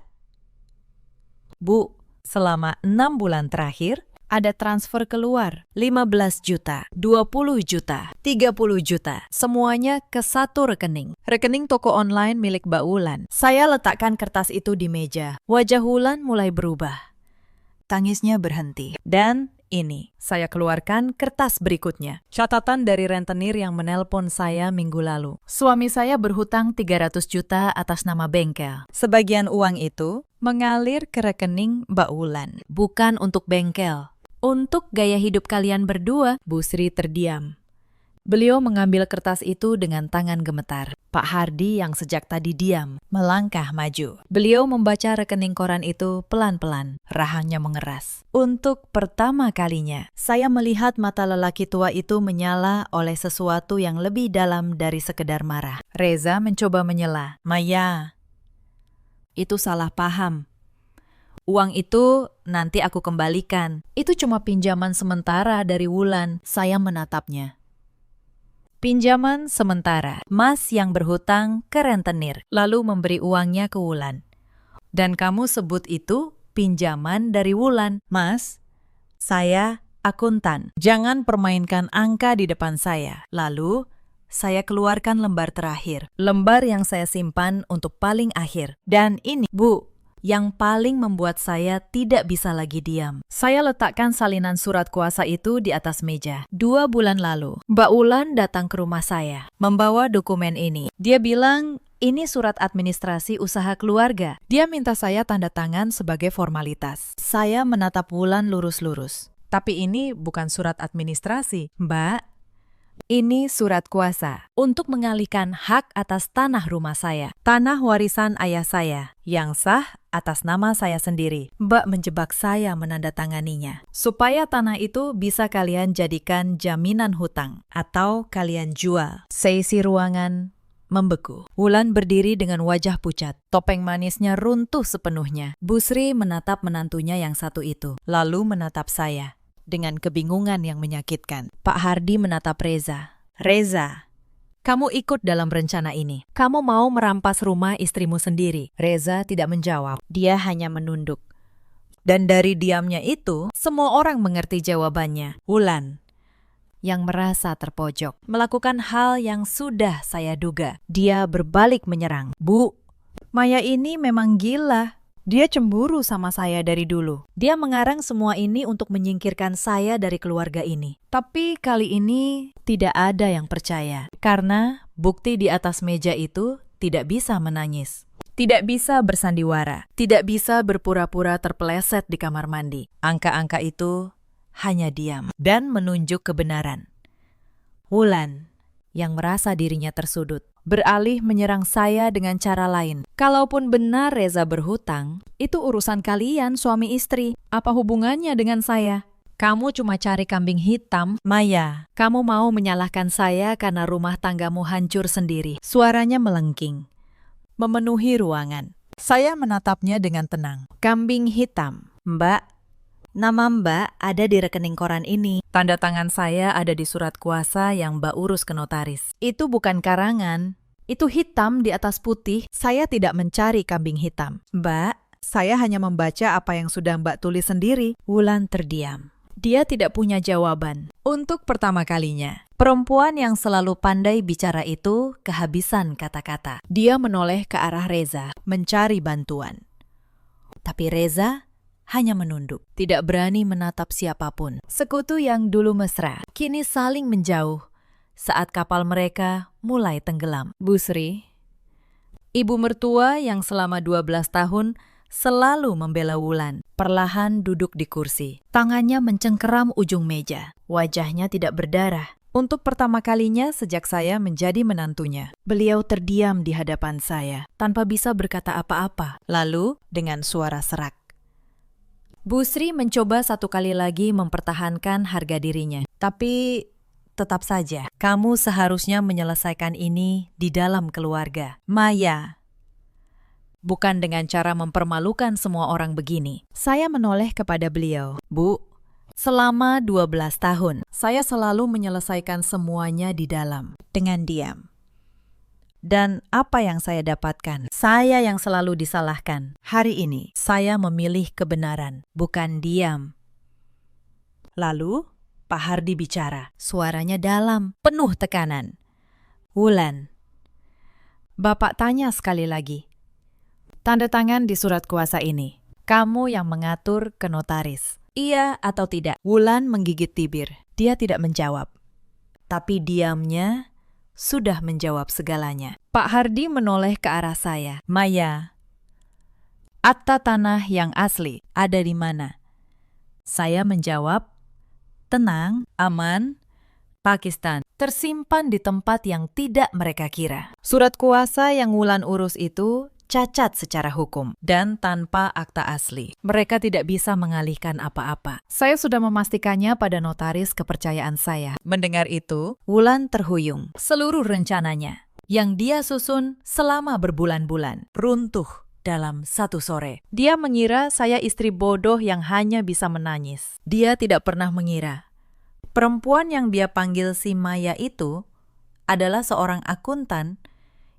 Bu, selama 6 bulan terakhir, ada transfer keluar. 15 juta, 20 juta, 30 juta. Semuanya ke satu rekening. Rekening toko online milik Mbak Wulan. Saya letakkan kertas itu di meja. Wajah Wulan mulai berubah. Tangisnya berhenti. Dan ini, saya keluarkan kertas berikutnya. Catatan dari rentenir yang menelpon saya minggu lalu. Suami saya berhutang 300 juta atas nama bengkel. Sebagian uang itu mengalir ke rekening Mbak Wulan. Bukan untuk bengkel. Untuk gaya hidup kalian berdua. Bu Sri terdiam. Beliau mengambil kertas itu dengan tangan gemetar. Pak Hardi yang sejak tadi diam, melangkah maju. Beliau membaca rekening koran itu pelan-pelan, rahangnya mengeras. Untuk pertama kalinya, saya melihat mata lelaki tua itu menyala oleh sesuatu yang lebih dalam dari sekedar marah. Reza mencoba menyela. Maya, itu salah paham. Uang itu nanti aku kembalikan. Itu cuma pinjaman sementara dari Wulan. Saya menatapnya. Pinjaman sementara. Mas yang berhutang ke rentenir, lalu memberi uangnya ke Wulan. Dan kamu sebut itu pinjaman dari Wulan. Mas, saya akuntan. Jangan permainkan angka di depan saya. Lalu, saya keluarkan lembar terakhir. Lembar yang saya simpan untuk paling akhir. Dan ini, Bu, yang paling membuat saya tidak bisa lagi diam. Saya letakkan salinan surat kuasa itu di atas meja. 2 bulan lalu, Mbak Wulan datang ke rumah saya, membawa dokumen ini. Dia bilang, ini surat administrasi usaha keluarga. Dia minta saya tanda tangan sebagai formalitas. Saya menatap Wulan lurus-lurus. Tapi ini bukan surat administrasi, Mbak. Ini surat kuasa untuk mengalihkan hak atas tanah rumah saya, tanah warisan ayah saya, yang sah atas nama saya sendiri. Mbak menjebak saya menandatanganinya, supaya tanah itu bisa kalian jadikan jaminan hutang, atau kalian jual. Seisi ruangan membeku. Wulan berdiri dengan wajah pucat, topeng manisnya runtuh sepenuhnya. Bu Sri menatap menantunya yang satu itu, lalu menatap saya dengan kebingungan yang menyakitkan. Pak Hardi menatap Reza. Reza, kamu ikut dalam rencana ini. Kamu mau merampas rumah istrimu sendiri. Reza tidak menjawab. Dia hanya menunduk. Dan dari diamnya itu, semua orang mengerti jawabannya. Wulan, yang merasa terpojok, melakukan hal yang sudah saya duga. Dia berbalik menyerang. Bu, Maya ini memang gila. Dia cemburu sama saya dari dulu. Dia mengarang semua ini untuk menyingkirkan saya dari keluarga ini. Tapi kali ini tidak ada yang percaya. Karena bukti di atas meja itu tidak bisa menangis. Tidak bisa bersandiwara. Tidak bisa berpura-pura terpeleset di kamar mandi. Angka-angka itu hanya diam dan menunjuk kebenaran. Wulan, yang merasa dirinya tersudut, beralih menyerang saya dengan cara lain. Kalaupun benar Reza berhutang, itu urusan kalian suami istri. Apa hubungannya dengan saya? Kamu cuma cari kambing hitam. Maya, kamu mau menyalahkan saya karena rumah tanggamu hancur sendiri. Suaranya melengking, memenuhi ruangan. Saya menatapnya dengan tenang. Kambing hitam. Mbak, nama Mbak ada di rekening koran ini. Tanda tangan saya ada di surat kuasa yang Mbak urus ke notaris. Itu bukan karangan. Itu hitam di atas putih. Saya tidak mencari kambing hitam. Mbak, saya hanya membaca apa yang sudah Mbak tulis sendiri. Wulan terdiam. Dia tidak punya jawaban. Untuk pertama kalinya, perempuan yang selalu pandai bicara itu kehabisan kata-kata. Dia menoleh ke arah Reza, mencari bantuan. Tapi Reza hanya menunduk, tidak berani menatap siapapun. Sekutu yang dulu mesra, kini saling menjauh saat kapal mereka mulai tenggelam. Bu Sri, ibu mertua yang selama 12 tahun selalu membela Wulan, perlahan duduk di kursi. Tangannya mencengkeram ujung meja. Wajahnya tidak berdarah. Untuk pertama kalinya sejak saya menjadi menantunya, beliau terdiam di hadapan saya, tanpa bisa berkata apa-apa. Lalu, dengan suara serak, Bu Sri mencoba satu kali lagi mempertahankan harga dirinya. Tapi tetap saja, kamu seharusnya menyelesaikan ini di dalam keluarga. Maya, bukan dengan cara mempermalukan semua orang begini. Saya menoleh kepada beliau. Bu, selama 12 tahun, saya selalu menyelesaikan semuanya di dalam, dengan diam. Dan apa yang saya dapatkan? Saya yang selalu disalahkan. Hari ini, saya memilih kebenaran, bukan diam. Lalu, Pak Hardi bicara. Suaranya dalam, penuh tekanan. Wulan, Bapak tanya sekali lagi. Tanda tangan di surat kuasa ini. Kamu yang mengatur ke notaris. Iya atau tidak? Wulan menggigit bibir. Dia tidak menjawab. Tapi diamnya sudah menjawab segalanya. Pak Hardi menoleh ke arah saya. Maya, akta tanah yang asli ada di mana? Saya menjawab, tenang, aman, Pakistan. Tersimpan di tempat yang tidak mereka kira. Surat kuasa yang Wulan urus itu cacat secara hukum dan tanpa akta asli. Mereka tidak bisa mengalihkan apa-apa. Saya sudah memastikannya pada notaris kepercayaan saya. Mendengar itu, Wulan terhuyung. Seluruh rencananya yang dia susun selama berbulan-bulan runtuh dalam satu sore. Dia mengira saya istri bodoh yang hanya bisa menangis. Dia tidak pernah mengira perempuan yang dia panggil si Maya itu adalah seorang akuntan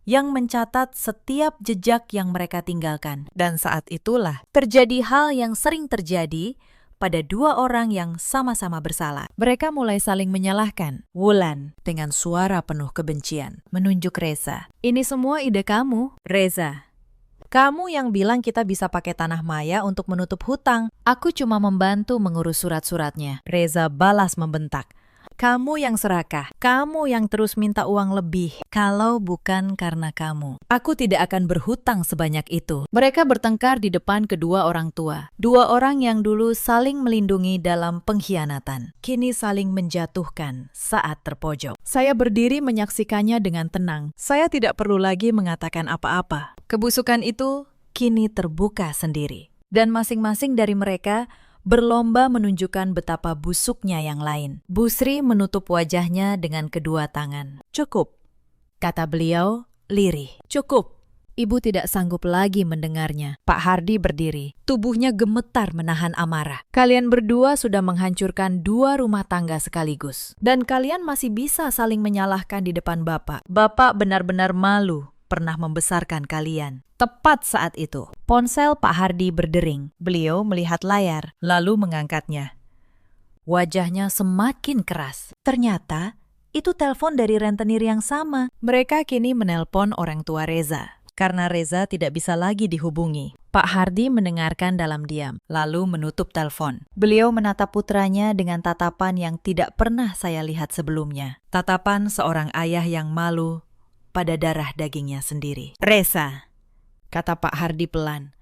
yang mencatat setiap jejak yang mereka tinggalkan. Dan saat itulah terjadi hal yang sering terjadi pada dua orang yang sama-sama bersalah. Mereka mulai saling menyalahkan. Wulan dengan suara penuh kebencian menunjuk Reza. Ini semua ide kamu, Reza. Kamu yang bilang kita bisa pakai tanah Maya untuk menutup hutang. Aku cuma membantu mengurus surat-suratnya. Reza balas membentak. Kamu yang serakah, kamu yang terus minta uang lebih. Kalau bukan karena kamu, aku tidak akan berhutang sebanyak itu. Mereka bertengkar di depan kedua orang tua. Dua orang yang dulu saling melindungi dalam pengkhianatan, kini saling menjatuhkan saat terpojok. Saya berdiri menyaksikannya dengan tenang. Saya tidak perlu lagi mengatakan apa-apa. Kebusukan itu kini terbuka sendiri. Dan masing-masing dari mereka berlomba menunjukkan betapa busuknya yang lain. Bu Sri menutup wajahnya dengan kedua tangan. Cukup, kata beliau lirih. Cukup. Ibu tidak sanggup lagi mendengarnya. Pak Hardi berdiri. Tubuhnya gemetar menahan amarah. Kalian berdua sudah menghancurkan 2 rumah tangga sekaligus. Dan kalian masih bisa saling menyalahkan di depan Bapak. Bapak benar-benar malu pernah membesarkan kalian. Tepat saat itu, ponsel Pak Hardi berdering. Beliau melihat layar, lalu mengangkatnya. Wajahnya semakin keras. Ternyata itu telepon dari rentenir yang sama. Mereka kini menelpon orang tua Reza. Karena Reza tidak bisa lagi dihubungi. Pak Hardi mendengarkan dalam diam, lalu menutup telepon. Beliau menatap putranya dengan tatapan yang tidak pernah saya lihat sebelumnya. Tatapan seorang ayah yang malu pada darah dagingnya sendiri. Reza, kata Pak Hardi pelan.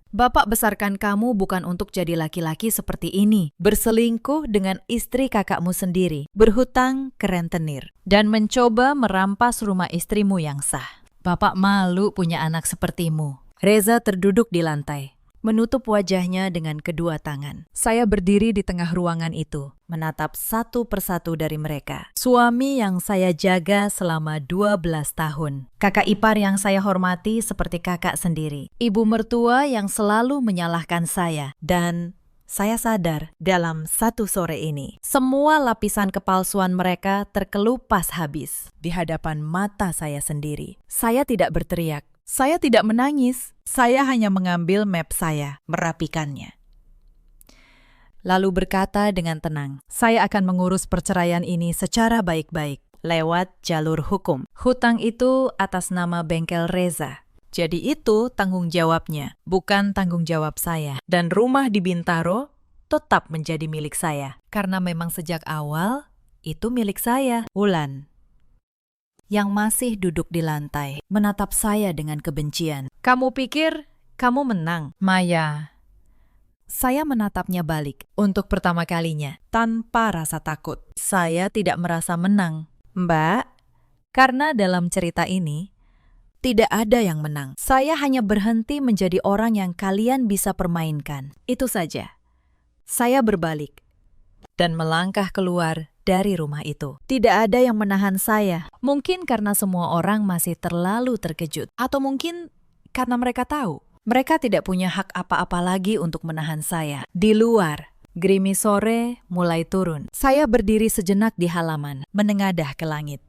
Bapak besarkan kamu bukan untuk jadi laki-laki seperti ini, berselingkuh dengan istri kakakmu sendiri, berhutang ke rentenir, dan mencoba merampas rumah istrimu yang sah. Bapak malu punya anak sepertimu. Reza terduduk di lantai, menutup wajahnya dengan kedua tangan. Saya berdiri di tengah ruangan itu, menatap satu persatu dari mereka. Suami yang saya jaga selama 12 tahun. Kakak ipar yang saya hormati seperti kakak sendiri. Ibu mertua yang selalu menyalahkan saya. Dan saya sadar dalam satu sore ini, semua lapisan kepalsuan mereka terkelupas habis di hadapan mata saya sendiri. Saya tidak berteriak, saya tidak menangis, saya hanya mengambil map saya, merapikannya. Lalu berkata dengan tenang, saya akan mengurus perceraian ini secara baik-baik, lewat jalur hukum. Hutang itu atas nama bengkel Reza. Jadi itu tanggung jawabnya, bukan tanggung jawab saya. Dan rumah di Bintaro tetap menjadi milik saya. Karena memang sejak awal, itu milik saya. Wulan, yang masih duduk di lantai, menatap saya dengan kebencian. Kamu pikir kamu menang, Maya? Saya menatapnya balik. Untuk pertama kalinya, tanpa rasa takut. Saya tidak merasa menang, Mbak. Karena dalam cerita ini, tidak ada yang menang. Saya hanya berhenti menjadi orang yang kalian bisa permainkan. Itu saja. Saya berbalik dan melangkah keluar dari rumah itu. Tidak ada yang menahan saya. Mungkin karena semua orang masih terlalu terkejut. Atau mungkin karena mereka tahu. Mereka tidak punya hak apa-apa lagi untuk menahan saya. Di luar, gerimis sore mulai turun. Saya berdiri sejenak di halaman, menengadah ke langit.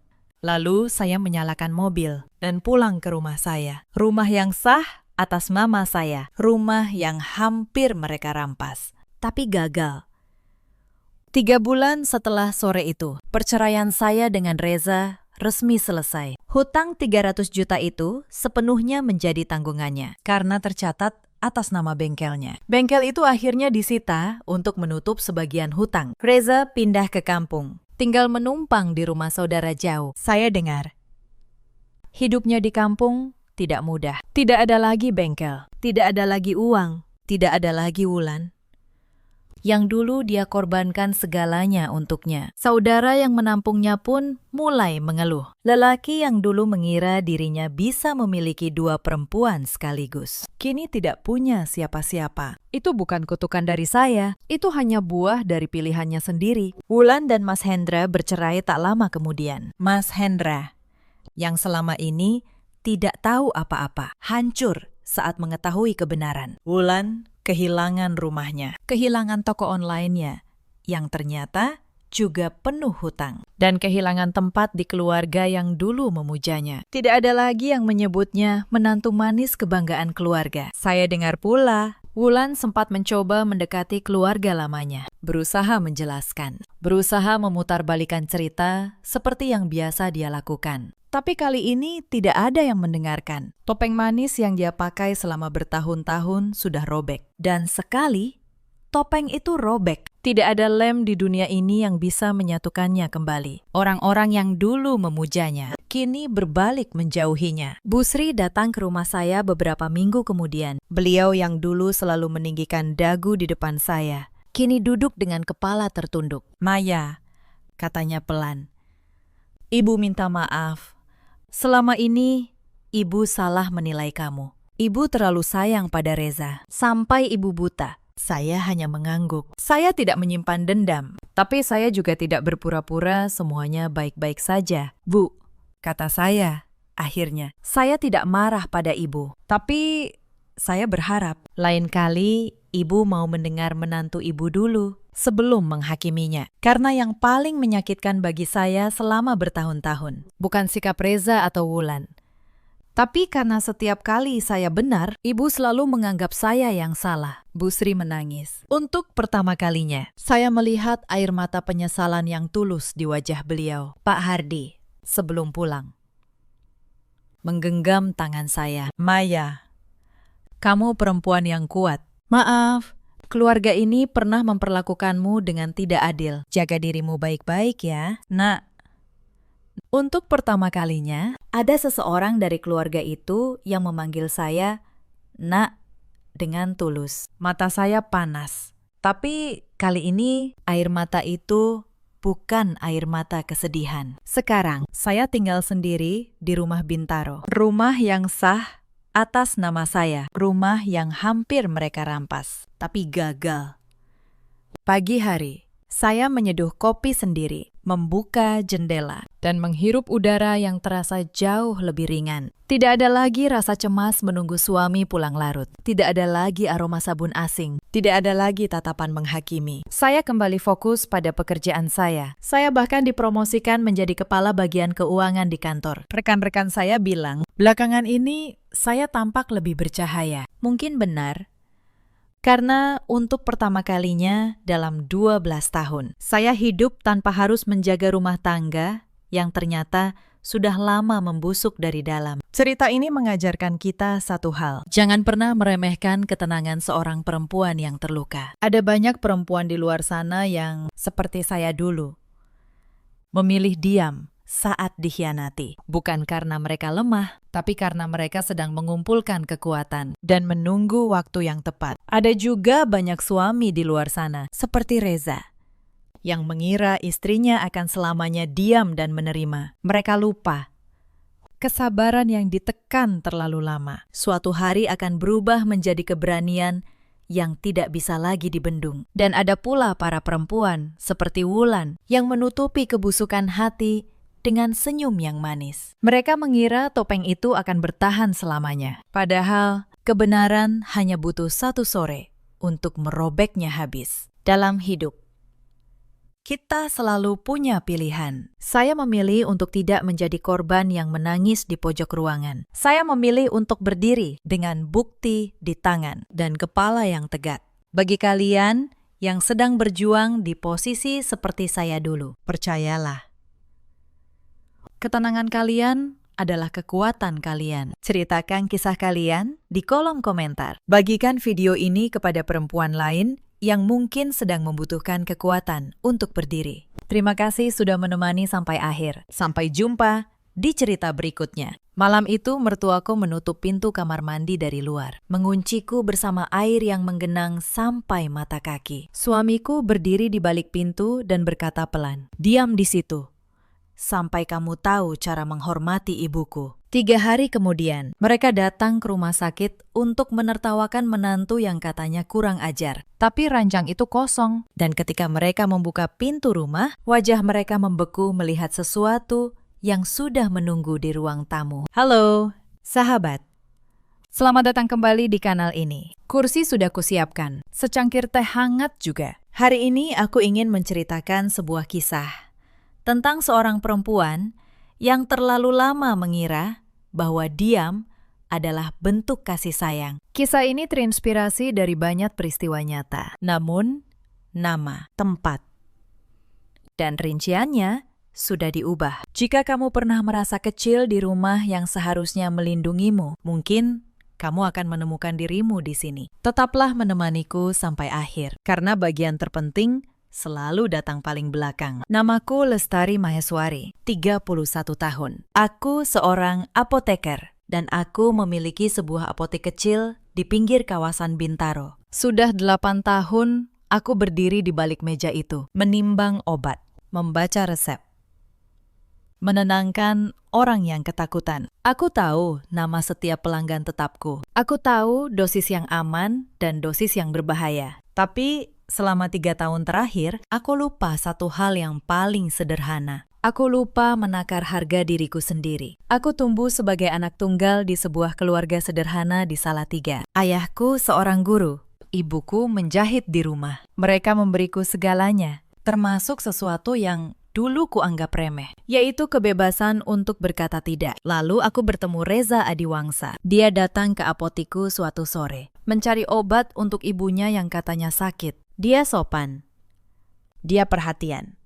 Lalu saya menyalakan mobil dan pulang ke rumah saya. Rumah yang sah atas nama saya. Rumah yang hampir mereka rampas. Tapi gagal. 3 bulan setelah sore itu, perceraian saya dengan Reza resmi selesai. Hutang 300 juta itu sepenuhnya menjadi tanggungannya karena tercatat atas nama bengkelnya. Bengkel itu akhirnya disita untuk menutup sebagian hutang. Reza pindah ke kampung. Tinggal menumpang di rumah saudara jauh. Saya dengar. Hidupnya di kampung tidak mudah. Tidak ada lagi bengkel. Tidak ada lagi uang. Tidak ada lagi Wulan. Yang dulu dia korbankan segalanya untuknya. Saudara yang menampungnya pun mulai mengeluh. Lelaki yang dulu mengira dirinya bisa memiliki 2 perempuan sekaligus, kini tidak punya siapa-siapa. Itu bukan kutukan dari saya, itu hanya buah dari pilihannya sendiri. Wulan dan Mas Hendra bercerai tak lama kemudian. Mas Hendra, yang selama ini tidak tahu apa-apa, hancur saat mengetahui kebenaran. Wulan kehilangan rumahnya, kehilangan toko online-nya, yang ternyata juga penuh hutang, dan kehilangan tempat di keluarga yang dulu memujanya. Tidak ada lagi yang menyebutnya menantu manis kebanggaan keluarga. Saya dengar pula, Wulan sempat mencoba mendekati keluarga lamanya, berusaha menjelaskan, berusaha memutarbalikkan cerita seperti yang biasa dia lakukan. Tapi kali ini tidak ada yang mendengarkan. Topeng manis yang dia pakai selama bertahun-tahun sudah robek. Dan sekali, topeng itu robek. Tidak ada lem di dunia ini yang bisa menyatukannya kembali. Orang-orang yang dulu memujanya, kini berbalik menjauhinya. Bu Sri datang ke rumah saya beberapa minggu kemudian. Beliau yang dulu selalu meninggikan dagu di depan saya, kini duduk dengan kepala tertunduk. Maya, katanya pelan. Ibu minta maaf. Selama ini, Ibu salah menilai kamu. Ibu terlalu sayang pada Reza. Sampai Ibu buta. Saya hanya mengangguk. Saya tidak menyimpan dendam. Tapi saya juga tidak berpura-pura semuanya baik-baik saja. Bu, kata saya, akhirnya. Saya tidak marah pada ibu, tapi saya berharap lain kali ibu mau mendengar menantu ibu dulu sebelum menghakiminya. Karena yang paling menyakitkan bagi saya selama bertahun-tahun bukan sikap Reza atau Wulan. Tapi karena setiap kali saya benar, ibu selalu menganggap saya yang salah. Bu Sri menangis. Untuk pertama kalinya, saya melihat air mata penyesalan yang tulus di wajah beliau. Pak Hardi, sebelum pulang, menggenggam tangan saya. Maya, kamu perempuan yang kuat. Maaf, keluarga ini pernah memperlakukanmu dengan tidak adil. Jaga dirimu baik-baik ya, Nak. Untuk pertama kalinya, ada seseorang dari keluarga itu yang memanggil saya Nak dengan tulus. Mata saya panas. Tapi kali ini air mata itu bukan air mata kesedihan. Sekarang saya tinggal sendiri di rumah Bintaro. Rumah yang sah atas nama saya. Rumah yang hampir mereka rampas, tapi gagal. Pagi hari, saya menyeduh kopi sendiri, membuka jendela, dan menghirup udara yang terasa jauh lebih ringan. Tidak ada lagi rasa cemas menunggu suami pulang larut. Tidak ada lagi aroma sabun asing. Tidak ada lagi tatapan menghakimi. Saya kembali fokus pada pekerjaan saya. Saya bahkan dipromosikan menjadi kepala bagian keuangan di kantor. Rekan-rekan saya bilang, belakangan ini saya tampak lebih bercahaya. Mungkin benar. Karena untuk pertama kalinya dalam 12 tahun, saya hidup tanpa harus menjaga rumah tangga yang ternyata sudah lama membusuk dari dalam. Cerita ini mengajarkan kita satu hal. Jangan pernah meremehkan ketenangan seorang perempuan yang terluka. Ada banyak perempuan di luar sana yang seperti saya dulu, memilih diam saat dikhianati. Bukan karena mereka lemah, tapi karena mereka sedang mengumpulkan kekuatan dan menunggu waktu yang tepat. Ada juga banyak suami di luar sana, seperti Reza, yang mengira istrinya akan selamanya diam dan menerima. Mereka lupa. Kesabaran yang ditekan terlalu lama, suatu hari akan berubah menjadi keberanian yang tidak bisa lagi dibendung. Dan ada pula para perempuan, seperti Wulan, yang menutupi kebusukan hati dengan senyum yang manis. Mereka mengira topeng itu akan bertahan selamanya. Padahal, kebenaran hanya butuh satu sore untuk merobeknya habis. Dalam hidup, kita selalu punya pilihan. Saya memilih untuk tidak menjadi korban yang menangis di pojok ruangan. Saya memilih untuk berdiri dengan bukti di tangan dan kepala yang tegak. Bagi kalian yang sedang berjuang di posisi seperti saya dulu, percayalah, ketenangan kalian adalah kekuatan kalian. Ceritakan kisah kalian di kolom komentar. Bagikan video ini kepada perempuan lain yang mungkin sedang membutuhkan kekuatan untuk berdiri. Terima kasih sudah menemani sampai akhir. Sampai jumpa di cerita berikutnya. Malam itu mertuaku menutup pintu kamar mandi dari luar, mengunciku bersama air yang menggenang sampai mata kaki. Suamiku berdiri di balik pintu dan berkata pelan, "Diam di situ sampai kamu tahu cara menghormati ibuku." 3 hari kemudian, mereka datang ke rumah sakit untuk menertawakan menantu yang katanya kurang ajar. Tapi ranjang itu kosong. Dan ketika mereka membuka pintu rumah, wajah mereka membeku melihat sesuatu yang sudah menunggu di ruang tamu. Halo, sahabat. Selamat datang kembali di kanal ini. Kursi sudah kusiapkan, secangkir teh hangat juga. Hari ini aku ingin menceritakan sebuah kisah tentang seorang perempuan yang terlalu lama mengira bahwa diam adalah bentuk kasih sayang. Kisah ini terinspirasi dari banyak peristiwa nyata. Namun, nama, tempat, dan rinciannya sudah diubah. Jika kamu pernah merasa kecil di rumah yang seharusnya melindungimu, mungkin kamu akan menemukan dirimu di sini. Tetaplah menemaniku sampai akhir, karena bagian terpenting selalu datang paling belakang. Namaku Lestari Maheswari, 31 tahun. Aku seorang apoteker, dan aku memiliki sebuah apotek kecil di pinggir kawasan Bintaro. Sudah 8 tahun aku berdiri di balik meja itu, menimbang obat, membaca resep, menenangkan orang yang ketakutan. Aku tahu nama setiap pelanggan tetapku. Aku tahu dosis yang aman dan dosis yang berbahaya. Tapi selama 3 tahun terakhir, aku lupa satu hal yang paling sederhana. Aku lupa menakar harga diriku sendiri. Aku tumbuh sebagai anak tunggal di sebuah keluarga sederhana di Salatiga. Ayahku seorang guru, ibuku menjahit di rumah. Mereka memberiku segalanya, termasuk sesuatu yang dulu kuanggap remeh, yaitu kebebasan untuk berkata tidak. Lalu aku bertemu Reza Adiwangsa. Dia datang ke apotiku suatu sore, mencari obat untuk ibunya yang katanya sakit. Dia sopan. Dia perhatian.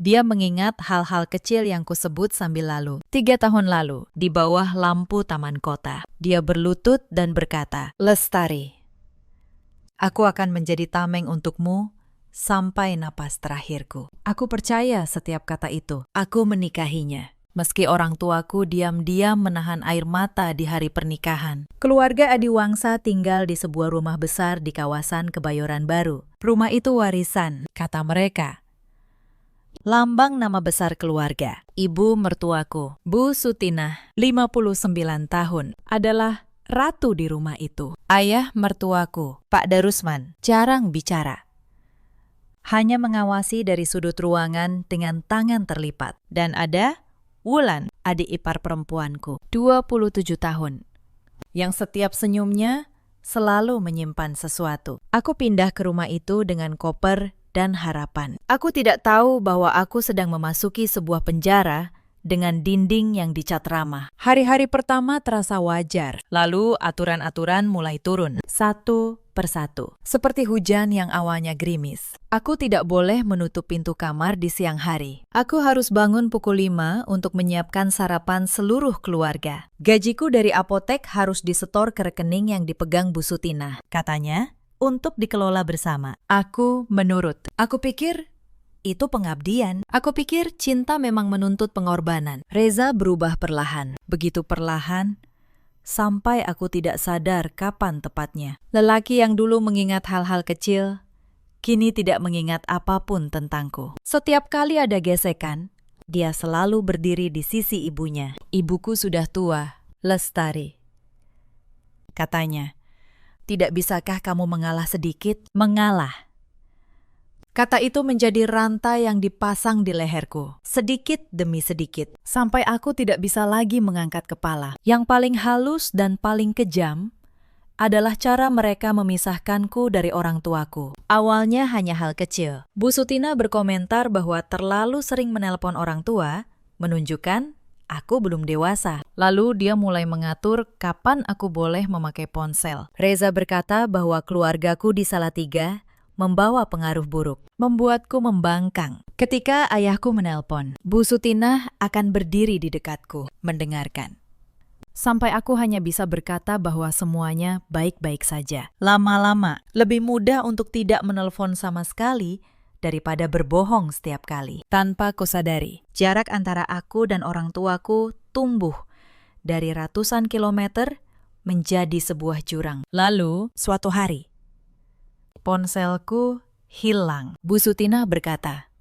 Dia mengingat hal-hal kecil yang kusebut sambil lalu. 3 tahun lalu, di bawah lampu taman kota, dia berlutut dan berkata, "Lestari, aku akan menjadi tameng untukmu sampai napas terakhirku." Aku percaya setiap kata itu. Aku menikahinya. Meski orang tuaku diam-diam menahan air mata di hari pernikahan. Keluarga Adiwangsa tinggal di sebuah rumah besar di kawasan Kebayoran Baru. Rumah itu warisan, kata mereka. Lambang nama besar keluarga. Ibu mertuaku, Bu Sutinah, 59 tahun, adalah ratu di rumah itu. Ayah mertuaku, Pak Darusman, jarang bicara. Hanya mengawasi dari sudut ruangan dengan tangan terlipat. Dan ada Wulan, adik ipar perempuanku, 27 tahun, yang setiap senyumnya selalu menyimpan sesuatu. Aku pindah ke rumah itu dengan koper dan harapan. Aku tidak tahu bahwa aku sedang memasuki sebuah penjara dengan dinding yang dicat ramah. Hari-hari pertama terasa wajar, lalu aturan-aturan mulai turun, satu persatu. Seperti hujan yang awalnya gerimis. Aku tidak boleh menutup pintu kamar di siang hari. Aku harus bangun pukul 5 untuk menyiapkan sarapan seluruh keluarga. Gajiku dari apotek harus disetor ke rekening yang dipegang Bu Sutinah. Katanya, untuk dikelola bersama. Aku menurut. Aku pikir itu pengabdian. Aku pikir cinta memang menuntut pengorbanan. Reza berubah perlahan. Begitu perlahan, sampai aku tidak sadar kapan tepatnya. Lelaki yang dulu mengingat hal-hal kecil, kini tidak mengingat apapun tentangku. Setiap kali ada gesekan, dia selalu berdiri di sisi ibunya. Ibuku sudah tua, Lestari. Katanya, "Tidak bisakah kamu mengalah sedikit?" Mengalah. Kata itu menjadi rantai yang dipasang di leherku, sedikit demi sedikit, sampai aku tidak bisa lagi mengangkat kepala. Yang paling halus dan paling kejam adalah cara mereka memisahkanku dari orang tuaku. Awalnya hanya hal kecil. Bu Sutina berkomentar bahwa terlalu sering menelpon orang tua, menunjukkan aku belum dewasa. Lalu dia mulai mengatur kapan aku boleh memakai ponsel. Reza berkata bahwa keluargaku di Salatiga membawa pengaruh buruk, membuatku membangkang. Ketika ayahku menelpon, Bu Sutinah akan berdiri di dekatku, mendengarkan. Sampai aku hanya bisa berkata bahwa semuanya baik-baik saja. Lama-lama, lebih mudah untuk tidak menelpon sama sekali daripada berbohong setiap kali. Tanpa kusadari, jarak antara aku dan orang tuaku tumbuh dari ratusan kilometer menjadi sebuah jurang. Lalu, suatu hari, ponselku hilang. Bu Sutinah berkata,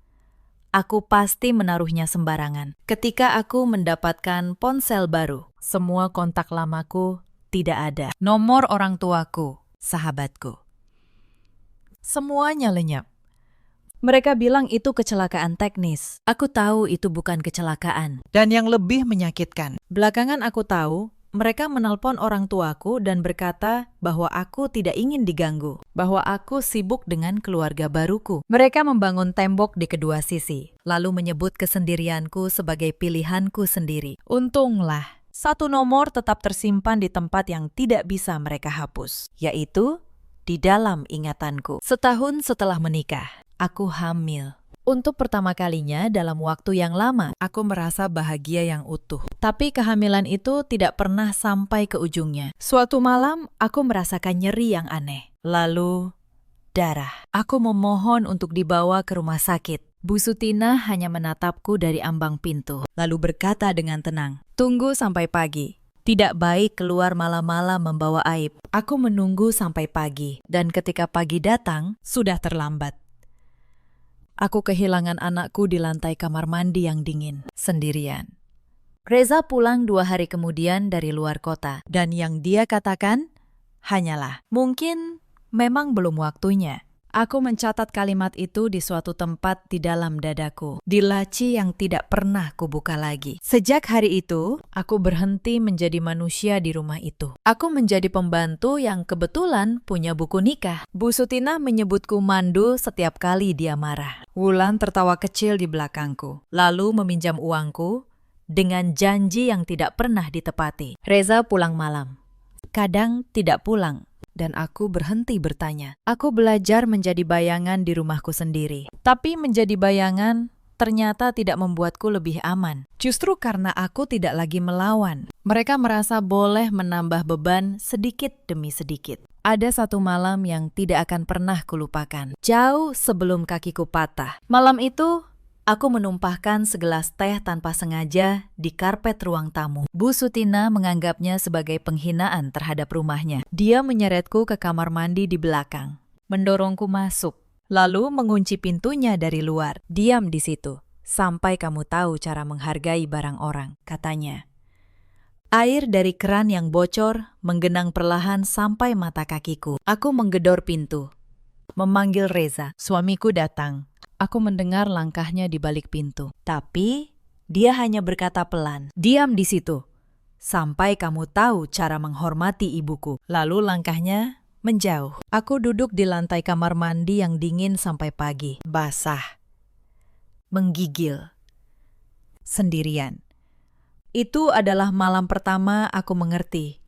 "Aku pasti menaruhnya sembarangan." Ketika aku mendapatkan ponsel baru, semua kontak lamaku tidak ada. Nomor orang tuaku, sahabatku, semuanya lenyap. Mereka bilang itu kecelakaan teknis. Aku tahu itu bukan kecelakaan. Dan yang lebih menyakitkan, belakangan aku tahu mereka menelpon orang tuaku dan berkata bahwa aku tidak ingin diganggu, bahwa aku sibuk dengan keluarga baruku. Mereka membangun tembok di kedua sisi, lalu menyebut kesendirianku sebagai pilihanku sendiri. Untunglah, satu nomor tetap tersimpan di tempat yang tidak bisa mereka hapus, yaitu di dalam ingatanku. Setahun setelah menikah, aku hamil. Untuk pertama kalinya dalam waktu yang lama, aku merasa bahagia yang utuh. Tapi kehamilan itu tidak pernah sampai ke ujungnya. Suatu malam, aku merasakan nyeri yang aneh. Lalu, darah. Aku memohon untuk dibawa ke rumah sakit. Bu Sutinah hanya menatapku dari ambang pintu, lalu berkata dengan tenang, "Tunggu sampai pagi. Tidak baik keluar malam-malam membawa aib." Aku menunggu sampai pagi, dan ketika pagi datang, sudah terlambat. Aku kehilangan anakku di lantai kamar mandi yang dingin, sendirian. Reza pulang 2 hari kemudian dari luar kota, dan yang dia katakan hanyalah, "Mungkin memang belum waktunya." Aku mencatat kalimat itu di suatu tempat di dalam dadaku, di laci yang tidak pernah kubuka lagi. Sejak hari itu, aku berhenti menjadi manusia di rumah itu. Aku menjadi pembantu yang kebetulan punya buku nikah. Bu Sutina menyebutku mandu setiap kali dia marah. Wulan tertawa kecil di belakangku, lalu meminjam uangku dengan janji yang tidak pernah ditepati. Reza pulang malam. Kadang tidak pulang. Dan aku berhenti bertanya. Aku belajar menjadi bayangan di rumahku sendiri. Tapi menjadi bayangan ternyata tidak membuatku lebih aman. Justru karena aku tidak lagi melawan. Mereka merasa boleh menambah beban sedikit demi sedikit. Ada satu malam yang tidak akan pernah kulupakan. Jauh sebelum kakiku patah. Malam itu, aku menumpahkan segelas teh tanpa sengaja di karpet ruang tamu. Bu Sutina menganggapnya sebagai penghinaan terhadap rumahnya. Dia menyeretku ke kamar mandi di belakang, mendorongku masuk, lalu mengunci pintunya dari luar. Diam di situ, sampai kamu tahu cara menghargai barang orang, katanya. Air dari keran yang bocor menggenang perlahan sampai mata kakiku. Aku menggedor pintu, memanggil Reza. Suamiku datang. Aku mendengar langkahnya di balik pintu. Tapi dia hanya berkata pelan, "Diam di situ, sampai kamu tahu cara menghormati ibuku." Lalu langkahnya menjauh. Aku duduk di lantai kamar mandi yang dingin sampai pagi. Basah. Menggigil. Sendirian. Itu adalah malam pertama aku mengerti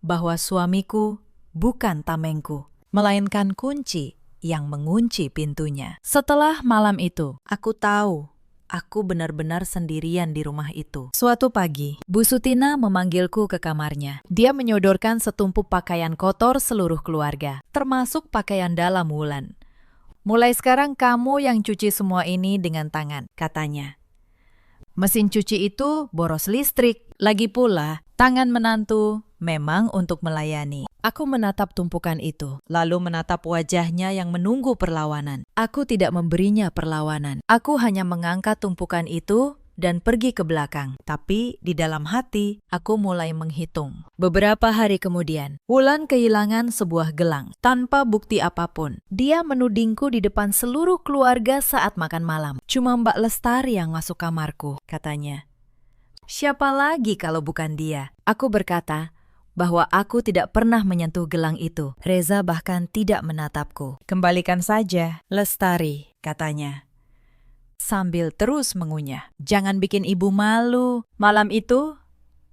bahwa suamiku bukan tamengku, melainkan kunci yang mengunci pintunya. Setelah malam itu, aku tahu aku benar-benar sendirian di rumah itu. Suatu pagi, Bu Sutina memanggilku ke kamarnya. Dia menyodorkan setumpuk pakaian kotor seluruh keluarga, termasuk pakaian dalam Wulan. "Mulai sekarang kamu yang cuci semua ini dengan tangan," katanya. Mesin cuci itu boros listrik. Lagi pula, tangan menantu memang untuk melayani. Aku menatap tumpukan itu, lalu menatap wajahnya yang menunggu perlawanan. Aku tidak memberinya perlawanan. Aku hanya mengangkat tumpukan itu dan pergi ke belakang. Tapi di dalam hati, aku mulai menghitung. Beberapa hari kemudian, Wulan kehilangan sebuah gelang tanpa bukti apapun. Dia menudingku di depan seluruh keluarga saat makan malam. "Cuma Mbak Lestari yang masuk kamarku," katanya. "Siapa lagi kalau bukan dia?" Aku berkata bahwa aku tidak pernah menyentuh gelang itu. Reza bahkan tidak menatapku. "Kembalikan saja, Lestari," katanya, sambil terus mengunyah. "Jangan bikin ibu malu." Malam itu,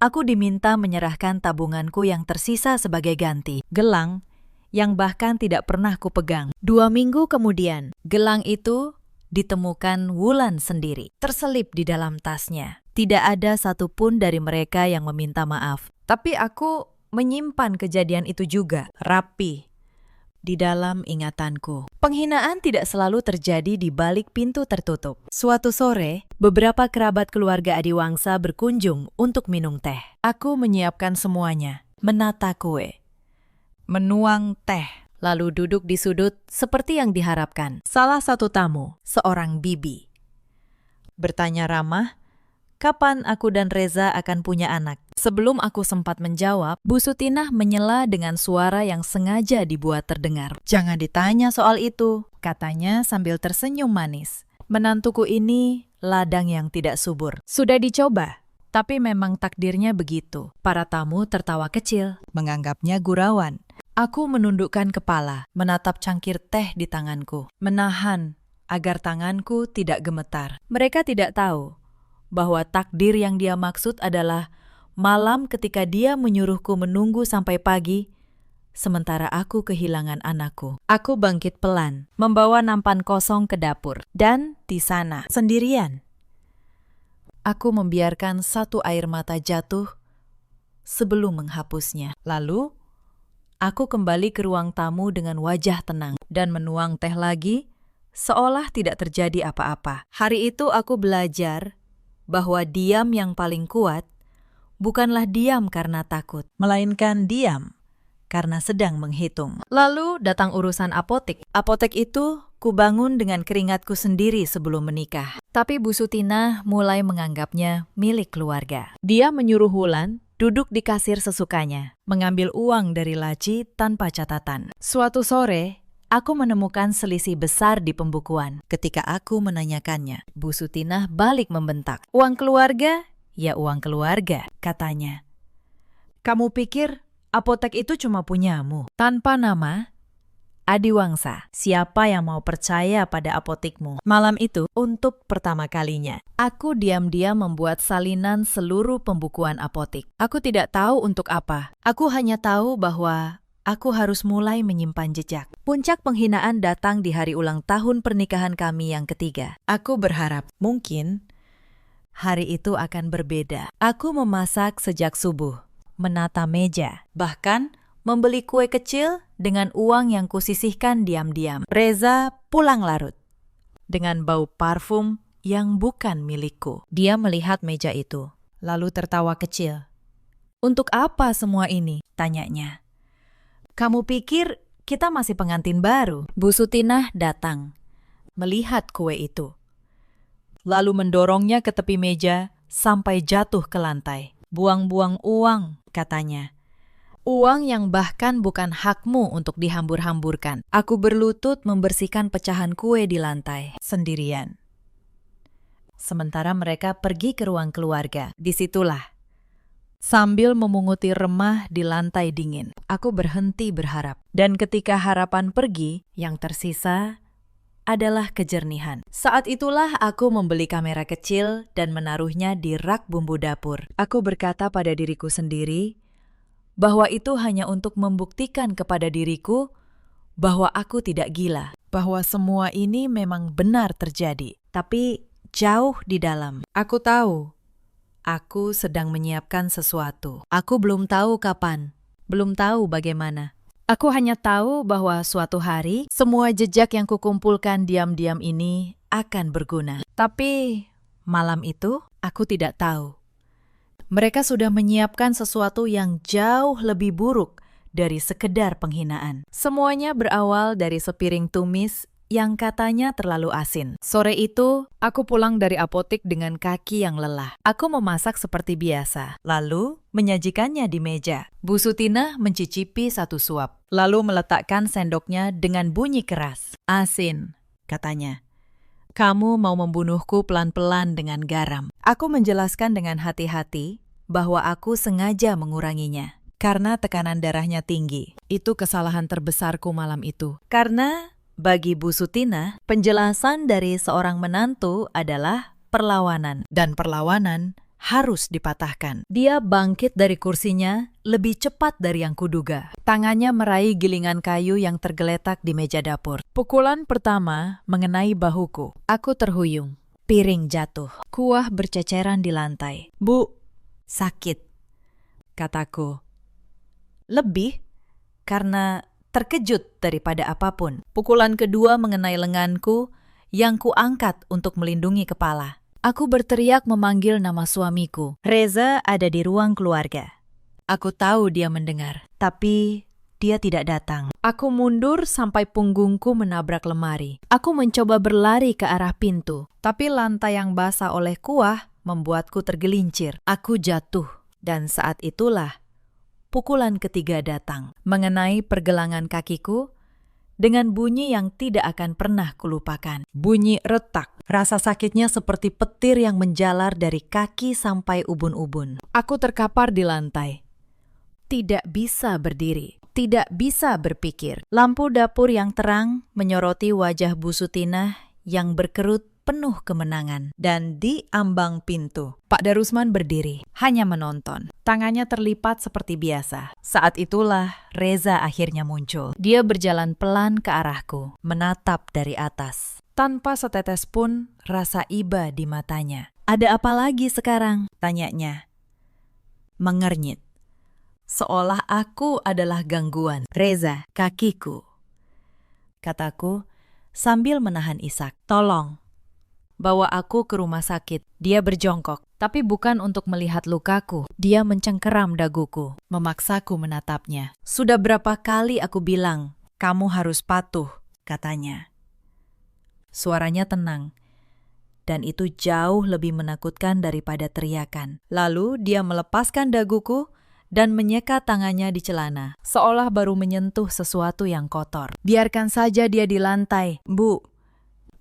aku diminta menyerahkan tabunganku yang tersisa sebagai ganti. Gelang yang bahkan tidak pernah kupegang. 2 minggu kemudian, gelang itu ditemukan Wulan sendiri, terselip di dalam tasnya. Tidak ada satupun dari mereka yang meminta maaf. Tapi aku menyimpan kejadian itu juga, rapi, di dalam ingatanku. Penghinaan tidak selalu terjadi di balik pintu tertutup. Suatu sore, beberapa kerabat keluarga Adiwangsa berkunjung untuk minum teh. Aku menyiapkan semuanya, menata kue, menuang teh, lalu duduk di sudut seperti yang diharapkan. Salah satu tamu, seorang bibi, bertanya ramah, "Kapan aku dan Reza akan punya anak?" Sebelum aku sempat menjawab, Bu Sutinah menyela dengan suara yang sengaja dibuat terdengar. "Jangan ditanya soal itu," katanya sambil tersenyum manis. "Menantuku ini ladang yang tidak subur. Sudah dicoba, tapi memang takdirnya begitu." Para tamu tertawa kecil, menganggapnya gurauan. Aku menundukkan kepala, menatap cangkir teh di tanganku, menahan agar tanganku tidak gemetar. Mereka tidak tahu bahwa takdir yang dia maksud adalah malam ketika dia menyuruhku menunggu sampai pagi, sementara aku kehilangan anakku. Aku bangkit pelan, membawa nampan kosong ke dapur. Dan di sana, sendirian, aku membiarkan satu air mata jatuh sebelum menghapusnya. Lalu, aku kembali ke ruang tamu dengan wajah tenang dan menuang teh lagi, seolah tidak terjadi apa-apa. Hari itu aku belajar bahwa diam yang paling kuat bukanlah diam karena takut, melainkan diam karena sedang menghitung. Lalu datang urusan apotek. Apotek itu kubangun dengan keringatku sendiri sebelum menikah. Tapi Bu Sutinah mulai menganggapnya milik keluarga. Dia menyuruh Wulan duduk di kasir sesukanya, mengambil uang dari laci tanpa catatan. Suatu sore, Aku menemukan selisih besar di pembukuan. Ketika aku menanyakannya, Bu Sutinah balik membentak. Uang keluarga? Ya uang keluarga, katanya. Kamu pikir apotek itu cuma punyamu? Tanpa nama, Adiwangsa, siapa yang mau percaya pada apotekmu? Malam itu, untuk pertama kalinya, aku diam-diam membuat salinan seluruh pembukuan apotek. Aku tidak tahu untuk apa. Aku hanya tahu bahwa aku harus mulai menyimpan jejak. Puncak penghinaan datang di hari ulang tahun pernikahan kami yang ketiga. Aku berharap mungkin hari itu akan berbeda. Aku memasak sejak subuh, menata meja, bahkan membeli kue kecil dengan uang yang kusisihkan diam-diam. Reza pulang larut dengan bau parfum yang bukan milikku. Dia melihat meja itu, lalu tertawa kecil. Untuk apa semua ini? Tanyanya. Kamu pikir kita masih pengantin baru? Bu Sutinah datang, melihat kue itu, lalu mendorongnya ke tepi meja sampai jatuh ke lantai. Buang-buang uang, katanya. Uang yang bahkan bukan hakmu untuk dihambur-hamburkan. Aku berlutut membersihkan pecahan kue di lantai, sendirian. Sementara mereka pergi ke ruang keluarga. Disitulah, sambil memunguti remah di lantai dingin, aku berhenti berharap. Dan ketika harapan pergi, yang tersisa adalah kejernihan. Saat itulah aku membeli kamera kecil dan menaruhnya di rak bumbu dapur. Aku berkata pada diriku sendiri bahwa itu hanya untuk membuktikan kepada diriku bahwa aku tidak gila, bahwa semua ini memang benar terjadi. Tapi jauh di dalam, aku tahu aku sedang menyiapkan sesuatu. Aku belum tahu kapan, belum tahu bagaimana. Aku hanya tahu bahwa suatu hari semua jejak yang kukumpulkan diam-diam ini akan berguna. Tapi malam itu aku tidak tahu. Mereka sudah menyiapkan sesuatu yang jauh lebih buruk dari sekedar penghinaan. Semuanya berawal dari sepiring tumis yang katanya terlalu asin. Sore itu, aku pulang dari apotek dengan kaki yang lelah. Aku memasak seperti biasa, lalu menyajikannya di meja. Bu Sutinah mencicipi satu suap, lalu meletakkan sendoknya dengan bunyi keras. Asin, katanya. Kamu mau membunuhku pelan-pelan dengan garam. Aku menjelaskan dengan hati-hati bahwa aku sengaja menguranginya. Karena tekanan darahnya tinggi. Itu kesalahan terbesarku malam itu. Karena bagi Bu Sutinah, penjelasan dari seorang menantu adalah perlawanan. Dan perlawanan harus dipatahkan. Dia bangkit dari kursinya lebih cepat dari yang kuduga. Tangannya meraih gilingan kayu yang tergeletak di meja dapur. Pukulan pertama mengenai bahuku. Aku terhuyung. Piring jatuh. Kuah berceceran di lantai. Bu, sakit, kataku. Lebih karena terkejut daripada apapun. Pukulan kedua mengenai lenganku yang kuangkat untuk melindungi kepala. Aku berteriak memanggil nama suamiku. Reza ada di ruang keluarga. Aku tahu dia mendengar, tapi dia tidak datang. Aku mundur sampai punggungku menabrak lemari. Aku mencoba berlari ke arah pintu, tapi lantai yang basah oleh kuah membuatku tergelincir. Aku jatuh, dan saat itulah pukulan ketiga datang, mengenai pergelangan kakiku dengan bunyi yang tidak akan pernah kulupakan. Bunyi retak. Rasa sakitnya seperti petir yang menjalar dari kaki sampai ubun-ubun. Aku terkapar di lantai. Tidak bisa berdiri, tidak bisa berpikir. Lampu dapur yang terang menyoroti wajah Bu Sutinah yang berkerut penuh kemenangan. Dan di ambang pintu, Pak Darusman berdiri, hanya menonton. Tangannya terlipat seperti biasa. Saat itulah Reza akhirnya muncul. Dia berjalan pelan ke arahku, menatap dari atas. Tanpa setetes pun rasa iba di matanya. Ada apa lagi sekarang? Tanyanya. Mengernyit. Seolah aku adalah gangguan. Reza, kakiku, kataku sambil menahan isak. Tolong, bawa aku ke rumah sakit. Dia berjongkok, tapi bukan untuk melihat lukaku. Dia mencengkeram daguku, memaksaku menatapnya. Sudah berapa kali aku bilang, kamu harus patuh, katanya. Suaranya tenang, dan itu jauh lebih menakutkan daripada teriakan. Lalu dia melepaskan daguku dan menyeka tangannya di celana, seolah baru menyentuh sesuatu yang kotor. "Biarkan saja dia di lantai, Bu,"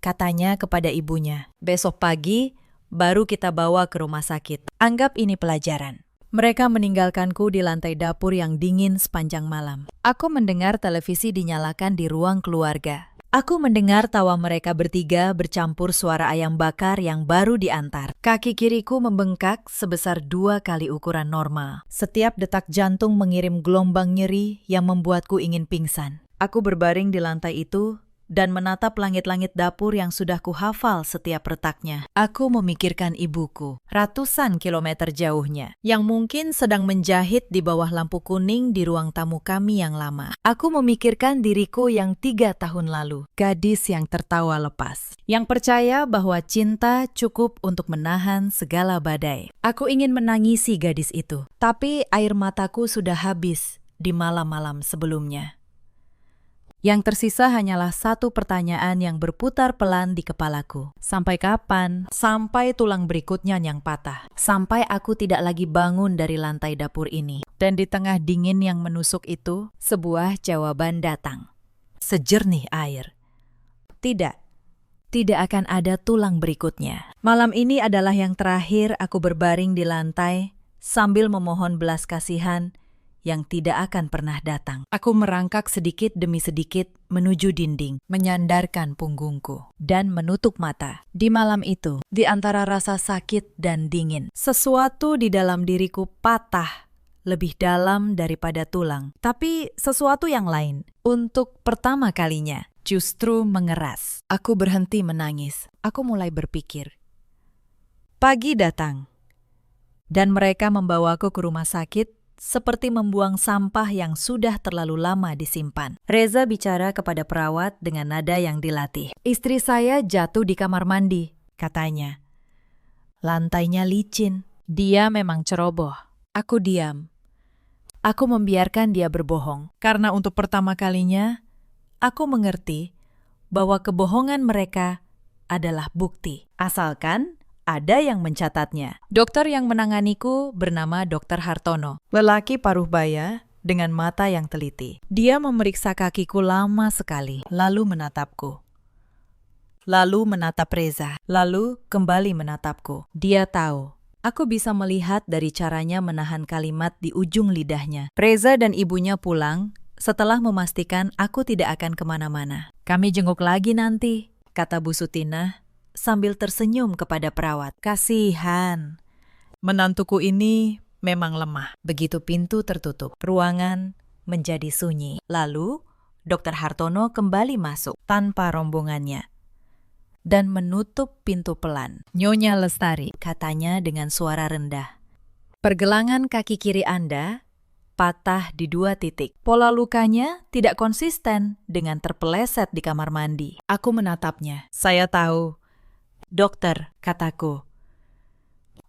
katanya kepada ibunya. "Besok pagi baru kita bawa ke rumah sakit. Anggap ini pelajaran." Mereka meninggalkanku di lantai dapur yang dingin sepanjang malam. Aku mendengar televisi dinyalakan di ruang keluarga. Aku mendengar tawa mereka bertiga bercampur suara ayam bakar yang baru diantar. Kaki kiriku membengkak sebesar 2 kali ukuran normal. Setiap detak jantung mengirim gelombang nyeri yang membuatku ingin pingsan. Aku berbaring di lantai itu dan menatap langit-langit dapur yang sudah kuhafal setiap retaknya. Aku memikirkan ibuku, ratusan kilometer jauhnya, yang mungkin sedang menjahit di bawah lampu kuning di ruang tamu kami yang lama. Aku memikirkan diriku yang 3 tahun lalu, gadis yang tertawa lepas, yang percaya bahwa cinta cukup untuk menahan segala badai. Aku ingin menangisi gadis itu, tapi air mataku sudah habis di malam-malam sebelumnya. Yang tersisa hanyalah satu pertanyaan yang berputar pelan di kepalaku. Sampai kapan? Sampai tulang berikutnya yang patah. Sampai aku tidak lagi bangun dari lantai dapur ini. Dan di tengah dingin yang menusuk itu, sebuah jawaban datang. Sejernih air. Tidak. Tidak akan ada tulang berikutnya. Malam ini adalah yang terakhir aku berbaring di lantai sambil memohon belas kasihan yang tidak akan pernah datang. Aku merangkak sedikit demi sedikit menuju dinding, menyandarkan punggungku, dan menutup mata. Di malam itu, di antara rasa sakit dan dingin, sesuatu di dalam diriku patah lebih dalam daripada tulang. Tapi sesuatu yang lain, untuk pertama kalinya, justru mengeras. Aku berhenti menangis. Aku mulai berpikir. Pagi datang, dan mereka membawaku ke rumah sakit seperti membuang sampah yang sudah terlalu lama disimpan. Reza bicara kepada perawat dengan nada yang dilatih. "Istri saya jatuh di kamar mandi," katanya. "Lantainya licin. Dia memang ceroboh." Aku diam. Aku membiarkan dia berbohong, karena untuk pertama kalinya, aku mengerti bahwa kebohongan mereka adalah bukti, asalkan ada yang mencatatnya. Dokter yang menanganiku bernama Dr. Hartono, lelaki paruh baya dengan mata yang teliti. Dia memeriksa kakiku lama sekali, lalu menatapku. Lalu menatap Reza, lalu kembali menatapku. Dia tahu, aku bisa melihat dari caranya menahan kalimat di ujung lidahnya. Reza dan ibunya pulang setelah memastikan aku tidak akan kemana-mana. "Kami jenguk lagi nanti," kata Bu Sutina sambil tersenyum kepada perawat. "Kasihan. Menantuku ini memang lemah." Begitu pintu tertutup, ruangan menjadi sunyi. Lalu, Dr. Hartono kembali masuk tanpa rombongannya dan menutup pintu pelan. "Nyonya Lestari," katanya dengan suara rendah. "Pergelangan kaki kiri Anda patah di 2 titik. Pola lukanya tidak konsisten dengan terpeleset di kamar mandi." Aku menatapnya. "Saya tahu, Dokter," kataku.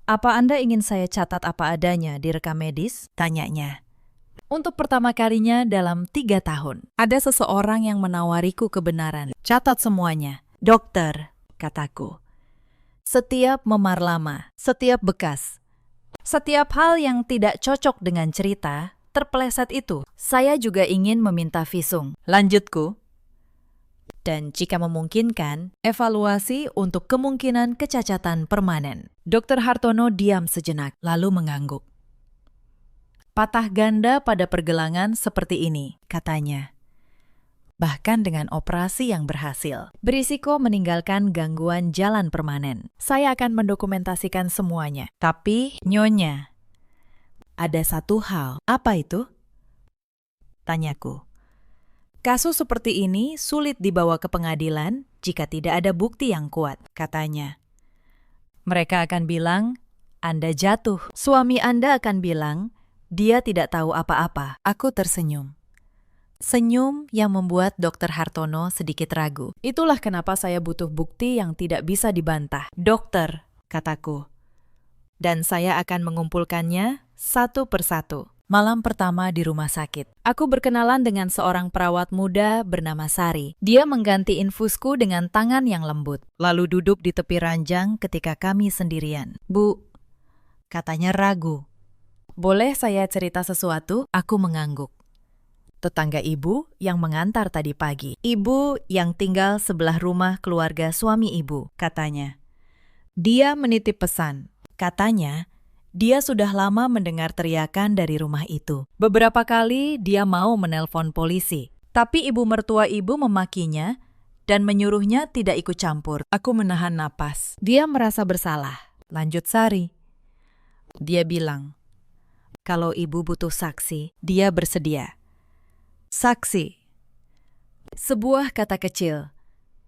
"Apa Anda ingin saya catat apa adanya di rekam medis?" tanyanya. Untuk pertama kalinya dalam 3 tahun, ada seseorang yang menawariku kebenaran. "Catat semuanya." "Dokter," kataku. "Setiap memar lama, setiap bekas, setiap hal yang tidak cocok dengan cerita terpeleset itu, saya juga ingin meminta visum." Lanjutku. "Dan jika memungkinkan, evaluasi untuk kemungkinan kecacatan permanen." Dr. Hartono diam sejenak, lalu mengangguk. "Patah ganda pada pergelangan seperti ini," katanya. "Bahkan dengan operasi yang berhasil, berisiko meninggalkan gangguan jalan permanen. Saya akan mendokumentasikan semuanya. Tapi, Nyonya, ada satu hal." "Apa itu?" tanyaku. "Kasus seperti ini sulit dibawa ke pengadilan jika tidak ada bukti yang kuat," katanya. "Mereka akan bilang, Anda jatuh. Suami Anda akan bilang, dia tidak tahu apa-apa." Aku tersenyum. Senyum yang membuat Dr. Hartono sedikit ragu. "Itulah kenapa saya butuh bukti yang tidak bisa dibantah." "Dokter," kataku. "Dan saya akan mengumpulkannya satu persatu." Malam pertama di rumah sakit, aku berkenalan dengan seorang perawat muda bernama Sari. Dia mengganti infusku dengan tangan yang lembut, lalu duduk di tepi ranjang ketika kami sendirian. "Bu," katanya ragu. Boleh saya cerita sesuatu? Aku mengangguk. Tetangga ibu yang mengantar tadi pagi. Ibu yang tinggal sebelah rumah keluarga suami ibu, katanya. Dia menitip pesan. Katanya, dia sudah lama mendengar teriakan dari rumah itu. Beberapa kali dia mau menelpon polisi, tapi ibu mertua ibu memakinya dan menyuruhnya tidak ikut campur. Aku menahan napas. Dia merasa bersalah. Lanjut Sari. Dia bilang, kalau ibu butuh saksi, dia bersedia. Saksi. Sebuah kata kecil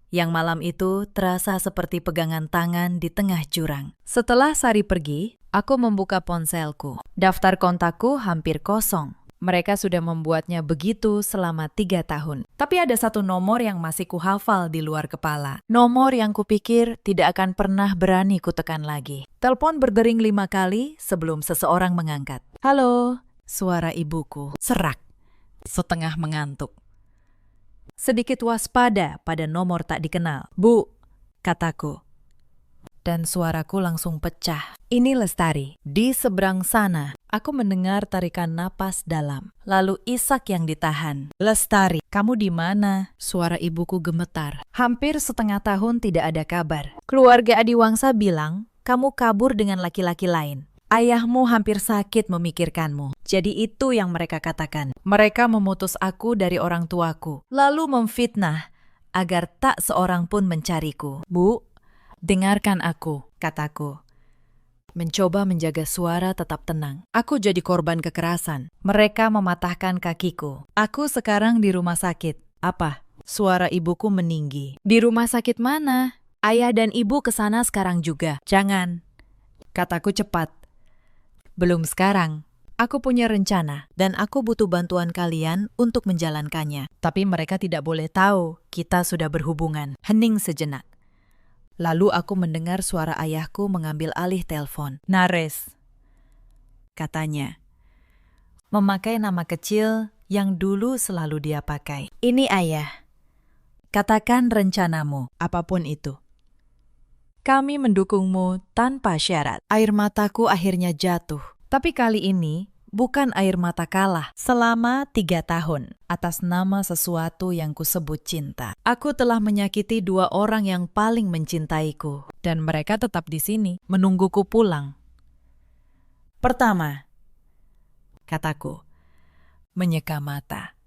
yang malam itu terasa seperti pegangan tangan di tengah jurang. Setelah Sari pergi, aku membuka ponselku. Daftar kontakku hampir kosong. Mereka sudah membuatnya begitu selama 3 tahun. Tapi ada satu nomor yang masih kuhafal di luar kepala. Nomor yang kupikir tidak akan pernah berani kutekan lagi. Telepon berdering 5 kali sebelum seseorang mengangkat. Halo, suara ibuku. Serak. Setengah mengantuk. Sedikit waspada pada nomor tak dikenal. Bu, kataku. Dan suaraku langsung pecah. Ini Lestari. Di seberang sana, aku mendengar tarikan napas dalam. Lalu isak yang ditahan. Lestari, kamu di mana? Suara ibuku gemetar. Hampir setengah tahun tidak ada kabar. Keluarga Adiwangsa bilang, kamu kabur dengan laki-laki lain. Ayahmu hampir sakit memikirkanmu. Jadi itu yang mereka katakan. Mereka memutus aku dari orang tuaku. Lalu memfitnah agar tak seorang pun mencariku. Bu, dengarkan aku, kataku. Mencoba menjaga suara tetap tenang. Aku jadi korban kekerasan. Mereka mematahkan kakiku. Aku sekarang di rumah sakit. Apa? Suara ibuku meninggi. Di rumah sakit mana? Ayah dan ibu kesana sekarang juga. Jangan. Kataku cepat. Belum sekarang. Aku punya rencana dan aku butuh bantuan kalian untuk menjalankannya. Tapi mereka tidak boleh tahu kita sudah berhubungan. Hening sejenak. Lalu aku mendengar suara ayahku mengambil alih telepon. Nares, katanya. Memakai nama kecil yang dulu selalu dia pakai. Ini ayah. Katakan rencanamu, apapun itu. Kami mendukungmu tanpa syarat. Air mataku akhirnya jatuh. Tapi kali ini bukan air mata kalah. Selama 3 tahun atas nama sesuatu yang kusebut cinta. Aku telah menyakiti 2 orang yang paling mencintaiku. Dan mereka tetap di sini, menungguku pulang. Pertama, kataku, menyeka mata.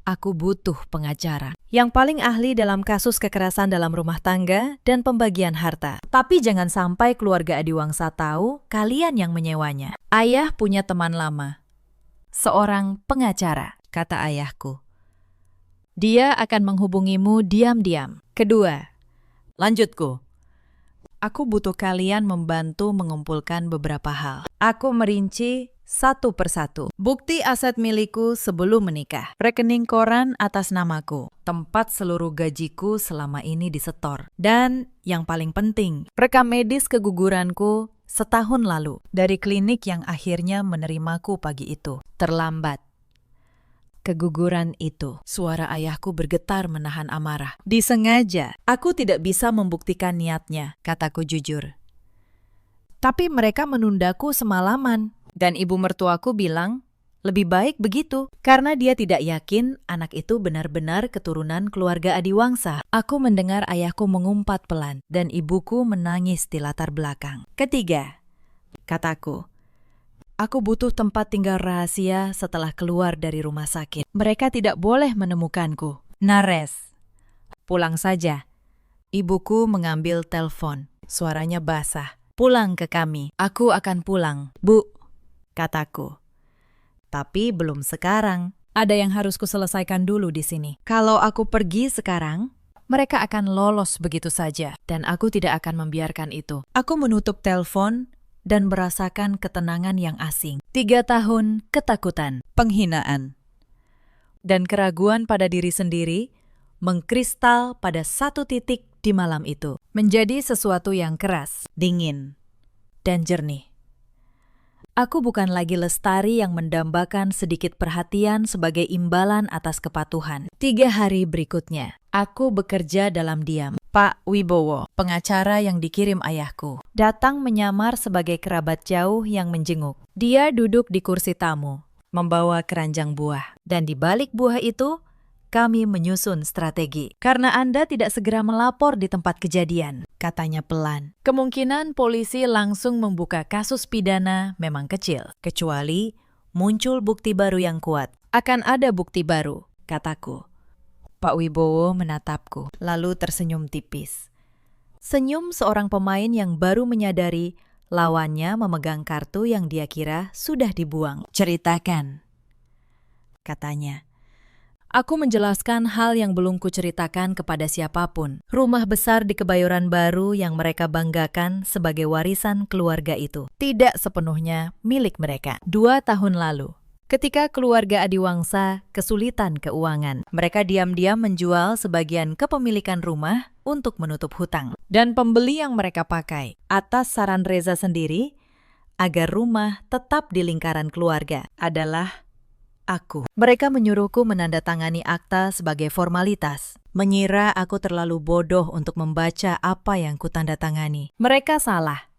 Aku butuh pengacara yang paling ahli dalam kasus kekerasan dalam rumah tangga dan pembagian harta. Tapi jangan sampai keluarga Adiwangsa tahu kalian yang menyewanya. Ayah punya teman lama. Seorang pengacara, kata ayahku. Dia akan menghubungimu diam-diam. Kedua, lanjutku. Aku butuh kalian membantu mengumpulkan beberapa hal. Aku merinci satu persatu. Bukti aset milikku sebelum menikah. Rekening koran atas namaku. Tempat seluruh gajiku selama ini disetor. Dan yang paling penting, rekam medis keguguranku setahun lalu. Dari klinik yang akhirnya menerimaku pagi itu. Terlambat. Keguguran itu. Suara ayahku bergetar menahan amarah. Disengaja. Aku tidak bisa membuktikan niatnya, kataku jujur. Tapi mereka menundaku semalaman. Dan ibu mertuaku bilang, lebih baik begitu. Karena dia tidak yakin anak itu benar-benar keturunan keluarga Adiwangsa. Aku mendengar ayahku mengumpat pelan dan ibuku menangis di latar belakang. Ketiga, kataku, aku butuh tempat tinggal rahasia setelah keluar dari rumah sakit. Mereka tidak boleh menemukanku. Nares, pulang saja. Ibuku mengambil telepon. Suaranya basah. Pulang ke kami. Aku akan pulang, Bu, kataku. Tapi belum sekarang. Ada yang harus kuselesaikan dulu di sini. Kalau aku pergi sekarang, mereka akan lolos begitu saja. Dan aku tidak akan membiarkan itu. Aku menutup telepon dan merasakan ketenangan yang asing. 3 tahun ketakutan, penghinaan, dan keraguan pada diri sendiri mengkristal pada satu titik di malam itu. Menjadi sesuatu yang keras, dingin, dan jernih. Aku bukan lagi Lestari yang mendambakan sedikit perhatian sebagai imbalan atas kepatuhan. 3 hari berikutnya, aku bekerja dalam diam. Pak Wibowo, pengacara yang dikirim ayahku, datang menyamar sebagai kerabat jauh yang menjenguk. Dia duduk di kursi tamu, membawa keranjang buah. Dan di balik buah itu, kami menyusun strategi. Karena Anda tidak segera melapor di tempat kejadian, katanya pelan. Kemungkinan polisi langsung membuka kasus pidana memang kecil. Kecuali muncul bukti baru yang kuat. Akan ada bukti baru, kataku. Pak Wibowo menatapku, lalu tersenyum tipis. Senyum seorang pemain yang baru menyadari lawannya memegang kartu yang dia kira sudah dibuang. Ceritakan, katanya. Aku menjelaskan hal yang belum kuceritakan kepada siapapun. Rumah besar di Kebayoran Baru yang mereka banggakan sebagai warisan keluarga itu tidak sepenuhnya milik mereka. 2 tahun lalu, ketika keluarga Adiwangsa kesulitan keuangan, mereka diam-diam menjual sebagian kepemilikan rumah untuk menutup hutang. Dan pembeli yang mereka pakai, atas saran Reza sendiri, agar rumah tetap di lingkaran keluarga, adalah aku. Mereka menyuruhku menandatangani akta sebagai formalitas, mengira aku terlalu bodoh untuk membaca apa yang kutandatangani. Mereka salah.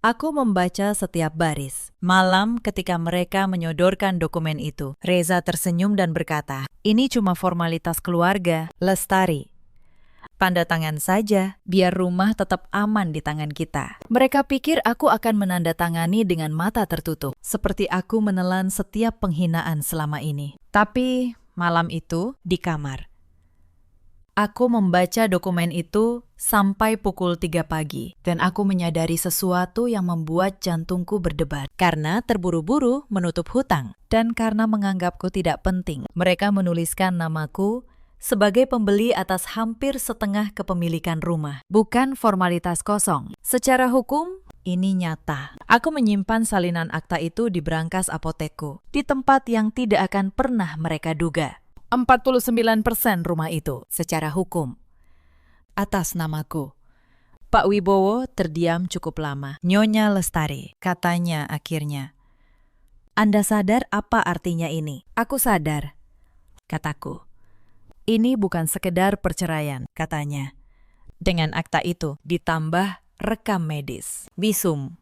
Aku membaca setiap baris. Malam ketika mereka menyodorkan dokumen itu, Reza tersenyum dan berkata, "Ini cuma formalitas keluarga, Lestari. Tanda tangan saja, biar rumah tetap aman di tangan kita." Mereka pikir aku akan menandatangani dengan mata tertutup, seperti aku menelan setiap penghinaan selama ini. Tapi malam itu di kamar, aku membaca dokumen itu sampai pukul 3 pagi, dan aku menyadari sesuatu yang membuat jantungku berdebar. Karena terburu-buru menutup hutang, dan karena menganggapku tidak penting, mereka menuliskan namaku sebagai pembeli atas hampir setengah kepemilikan rumah. Bukan formalitas kosong. Secara hukum, ini nyata. Aku menyimpan salinan akta itu di brankas apotekku, di tempat yang tidak akan pernah mereka duga. 49% rumah itu, secara hukum, atas namaku. Pak Wibowo terdiam cukup lama. "Nyonya Lestari," katanya akhirnya. "Anda sadar apa artinya ini?" "Aku sadar," kataku. "Ini bukan sekedar perceraian," katanya. "Dengan akta itu ditambah rekam medis, visum,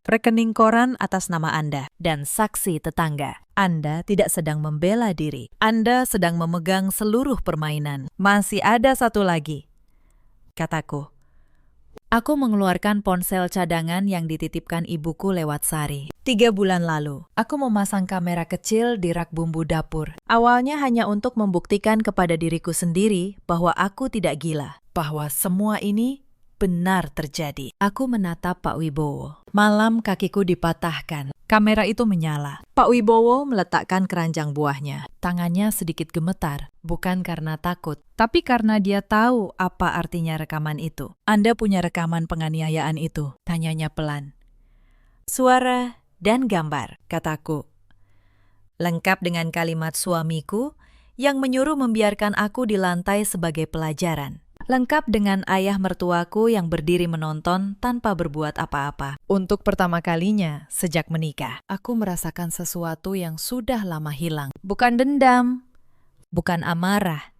rekening koran atas nama Anda, dan saksi tetangga. Anda tidak sedang membela diri. Anda sedang memegang seluruh permainan. Masih ada satu lagi," kataku. Aku mengeluarkan ponsel cadangan yang dititipkan ibuku lewat Sari. 3 bulan lalu, aku memasang kamera kecil di rak bumbu dapur. Awalnya hanya untuk membuktikan kepada diriku sendiri bahwa aku tidak gila, bahwa semua ini benar terjadi. Aku menatap Pak Wibowo. Malam kakiku dipatahkan. Kamera itu menyala. Pak Wibowo meletakkan keranjang buahnya. Tangannya sedikit gemetar, bukan karena takut, tapi karena dia tahu apa artinya rekaman itu. "Anda punya rekaman penganiayaan itu?" tanyanya pelan. "Suara dan gambar," kataku. Lengkap dengan kalimat suamiku yang menyuruh membiarkan aku di lantai sebagai pelajaran. Lengkap dengan ayah mertuaku yang berdiri menonton tanpa berbuat apa-apa. Untuk pertama kalinya sejak menikah, aku merasakan sesuatu yang sudah lama hilang. Bukan dendam, bukan amarah,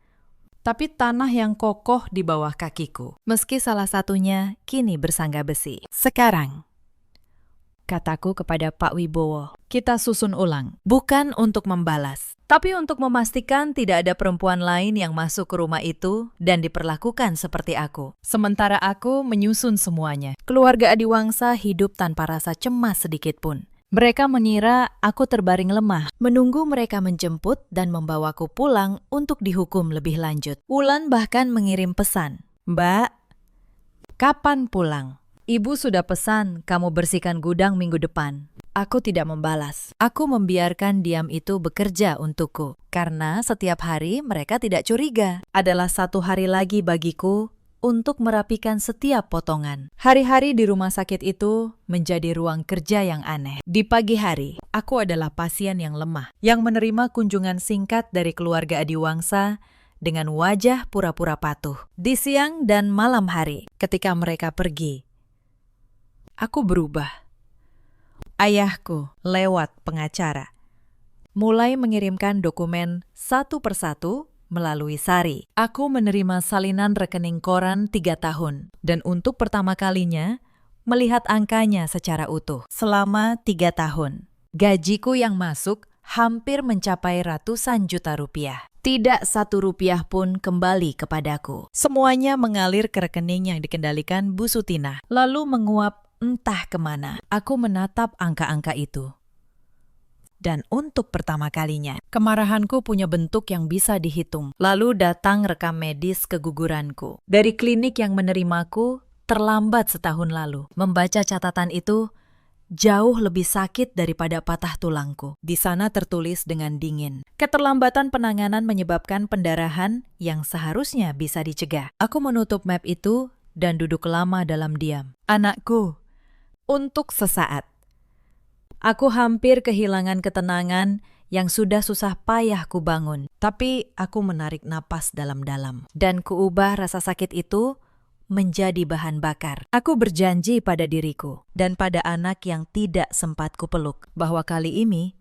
tapi tanah yang kokoh di bawah kakiku. Meski salah satunya kini bersangga besi. "Sekarang," kataku kepada Pak Wibowo, "kita susun ulang. Bukan untuk membalas, tapi untuk memastikan tidak ada perempuan lain yang masuk ke rumah itu dan diperlakukan seperti aku. Sementara aku menyusun semuanya." Keluarga Adiwangsa hidup tanpa rasa cemas sedikit pun. Mereka mengira aku terbaring lemah, menunggu mereka menjemput dan membawaku pulang untuk dihukum lebih lanjut. Wulan bahkan mengirim pesan, "Mbak, kapan pulang? Ibu sudah pesan kamu bersihkan gudang minggu depan." Aku tidak membalas. Aku membiarkan diam itu bekerja untukku. Karena setiap hari mereka tidak curiga. Adalah satu hari lagi bagiku untuk merapikan setiap potongan. Hari-hari di rumah sakit itu menjadi ruang kerja yang aneh. Di pagi hari, aku adalah pasien yang lemah, yang menerima kunjungan singkat dari keluarga Adiwangsa dengan wajah pura-pura patuh. Di siang dan malam hari, ketika mereka pergi, aku berubah. Ayahku, lewat pengacara, mulai mengirimkan dokumen satu persatu melalui Sari. Aku menerima salinan rekening koran 3 tahun. Dan untuk pertama kalinya, melihat angkanya secara utuh. Selama 3 tahun. Gajiku yang masuk hampir mencapai ratusan juta rupiah. Tidak satu rupiah pun kembali kepadaku. Semuanya mengalir ke rekening yang dikendalikan Bu Sutina, lalu menguap entah kemana. Aku menatap angka-angka itu. Dan untuk pertama kalinya, kemarahanku punya bentuk yang bisa dihitung. Lalu datang rekam medis keguguranku. Dari klinik yang menerimaku, terlambat setahun lalu. Membaca catatan itu, jauh lebih sakit daripada patah tulangku. Di sana tertulis dengan dingin. Keterlambatan penanganan menyebabkan pendarahan yang seharusnya bisa dicegah. Aku menutup map itu dan duduk lama dalam diam. Anakku, untuk sesaat. Aku hampir kehilangan ketenangan yang sudah susah payah ku bangun. Tapi aku menarik napas dalam-dalam. Dan kuubah rasa sakit itu menjadi bahan bakar. Aku berjanji pada diriku dan pada anak yang tidak sempat kupeluk bahwa kali ini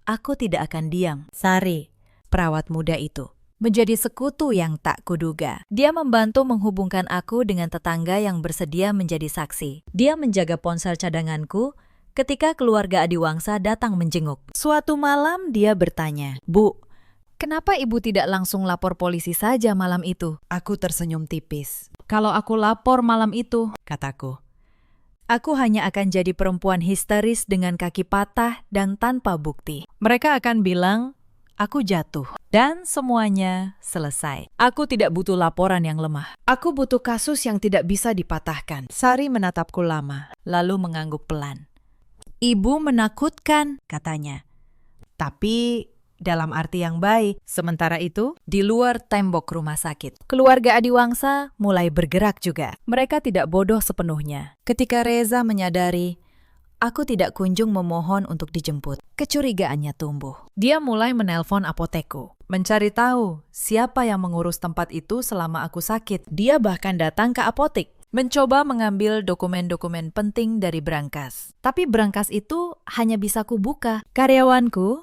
aku tidak akan diam. Sari, perawat muda itu, menjadi sekutu yang tak kuduga. Dia membantu menghubungkan aku dengan tetangga yang bersedia menjadi saksi. Dia menjaga ponsel cadanganku ketika keluarga Adiwangsa datang menjenguk. Suatu malam dia bertanya, "Bu, kenapa ibu tidak langsung lapor polisi saja malam itu?" Aku tersenyum tipis. "Kalau aku lapor malam itu," kataku, "aku hanya akan jadi perempuan histeris dengan kaki patah dan tanpa bukti. Mereka akan bilang, aku jatuh. Dan semuanya selesai. Aku tidak butuh laporan yang lemah. Aku butuh kasus yang tidak bisa dipatahkan." Sari menatapku lama, lalu mengangguk pelan. "Ibu menakutkan," katanya. "Tapi dalam arti yang baik." Sementara itu, di luar tembok rumah sakit, keluarga Adiwangsa mulai bergerak juga. Mereka tidak bodoh sepenuhnya. Ketika Reza menyadari aku tidak kunjung memohon untuk dijemput, kecurigaannya tumbuh. Dia mulai menelpon apotekku, mencari tahu siapa yang mengurus tempat itu selama aku sakit. Dia bahkan datang ke apotek, mencoba mengambil dokumen-dokumen penting dari brankas. Tapi brankas itu hanya bisa kubuka. Karyawanku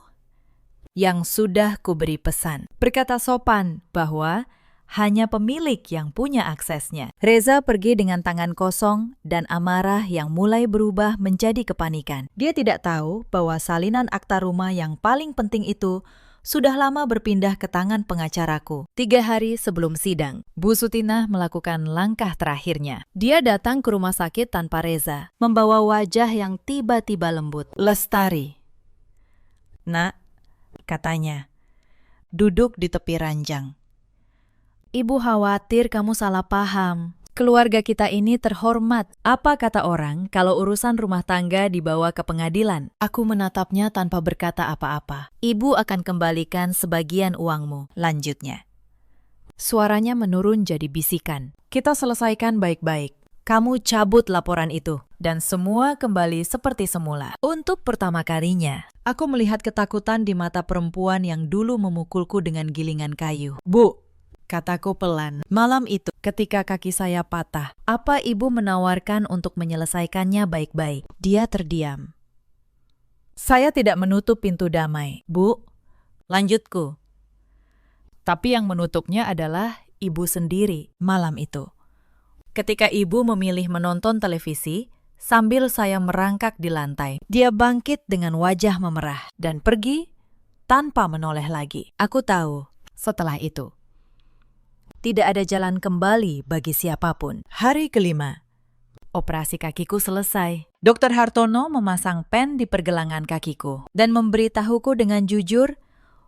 yang sudah kuberi pesan berkata sopan bahwa hanya pemilik yang punya aksesnya. Reza pergi dengan tangan kosong dan amarah yang mulai berubah menjadi kepanikan. Dia tidak tahu bahwa salinan akta rumah yang paling penting itu sudah lama berpindah ke tangan pengacaraku. 3 hari sebelum sidang, Bu Sutina melakukan langkah terakhirnya. Dia datang ke rumah sakit tanpa Reza, membawa wajah yang tiba-tiba lembut. "Lestari, nak," katanya, duduk di tepi ranjang. "Ibu khawatir kamu salah paham. Keluarga kita ini terhormat. Apa kata orang kalau urusan rumah tangga dibawa ke pengadilan?" Aku menatapnya tanpa berkata apa-apa. "Ibu akan kembalikan sebagian uangmu," lanjutnya. Suaranya menurun jadi bisikan. "Kita selesaikan baik-baik. Kamu cabut laporan itu." Dan semua kembali seperti semula. Untuk pertama kalinya, aku melihat ketakutan di mata perempuan yang dulu memukulku dengan gilingan kayu. "Bu," kataku pelan, "malam itu ketika kaki saya patah, apa ibu menawarkan untuk menyelesaikannya baik-baik?" Dia terdiam. "Saya tidak menutup pintu damai, Bu," lanjutku. "Tapi yang menutupnya adalah ibu sendiri malam itu. Ketika ibu memilih menonton televisi, sambil saya merangkak di lantai, dia bangkit dengan wajah memerah dan pergi tanpa menoleh lagi. Aku tahu setelah itu tidak ada jalan kembali bagi siapapun. Hari kelima, operasi kakiku selesai. Dokter Hartono memasang pen di pergelangan kakiku dan memberitahuku dengan jujur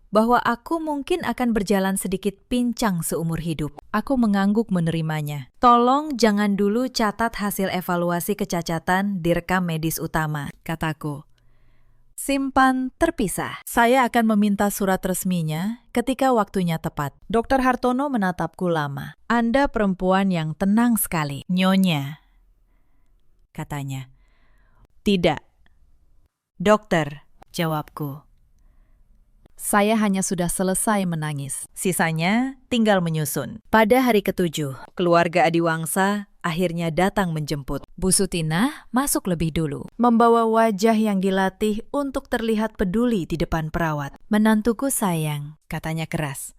bahwa aku mungkin akan berjalan sedikit pincang seumur hidup. Aku mengangguk menerimanya. "Tolong jangan dulu catat hasil evaluasi kecacatan di rekam medis utama," kataku. "Simpan terpisah. Saya akan meminta surat resminya ketika waktunya tepat." Dokter Hartono menatapku lama. "Anda perempuan yang tenang sekali, Nyonya," katanya. "Tidak, dokter," jawabku. Saya hanya sudah selesai menangis. Sisanya tinggal menyusun. Pada hari ke-7, keluarga Adiwangsa akhirnya datang menjemput. Bu Sutina masuk lebih dulu, membawa wajah yang dilatih untuk terlihat peduli di depan perawat. "Menantuku sayang," katanya keras.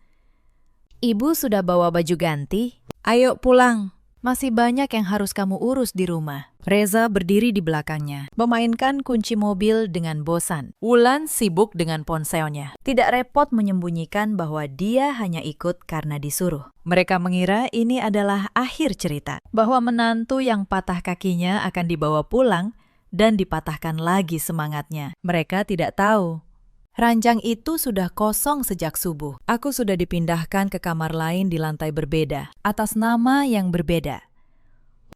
Ibu sudah bawa baju ganti? Ayo pulang. Masih banyak yang harus kamu urus di rumah. Reza berdiri di belakangnya, memainkan kunci mobil dengan bosan. Wulan sibuk dengan ponselnya. Tidak repot menyembunyikan bahwa dia hanya ikut karena disuruh. Mereka mengira ini adalah akhir cerita, bahwa menantu yang patah kakinya akan dibawa pulang dan dipatahkan lagi semangatnya. Mereka tidak tahu. Ranjang itu sudah kosong sejak subuh. Aku sudah dipindahkan ke kamar lain di lantai berbeda, atas nama yang berbeda.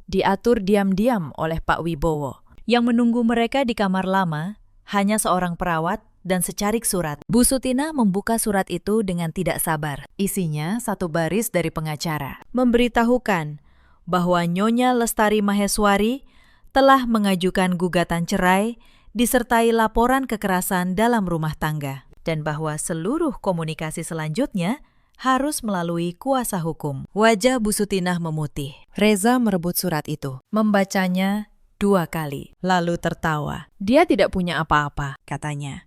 Diatur diam-diam oleh Pak Wibowo. Yang menunggu mereka di kamar lama hanya seorang perawat dan secarik surat. Bu Sutina membuka surat itu dengan tidak sabar. Isinya satu baris dari pengacara. Memberitahukan bahwa Nyonya Lestari Maheswari telah mengajukan gugatan cerai disertai laporan kekerasan dalam rumah tangga, dan bahwa seluruh komunikasi selanjutnya harus melalui kuasa hukum. Wajah Bu Sutinah memutih. Reza merebut surat itu, membacanya 2 kali, lalu tertawa. Dia tidak punya apa-apa, katanya.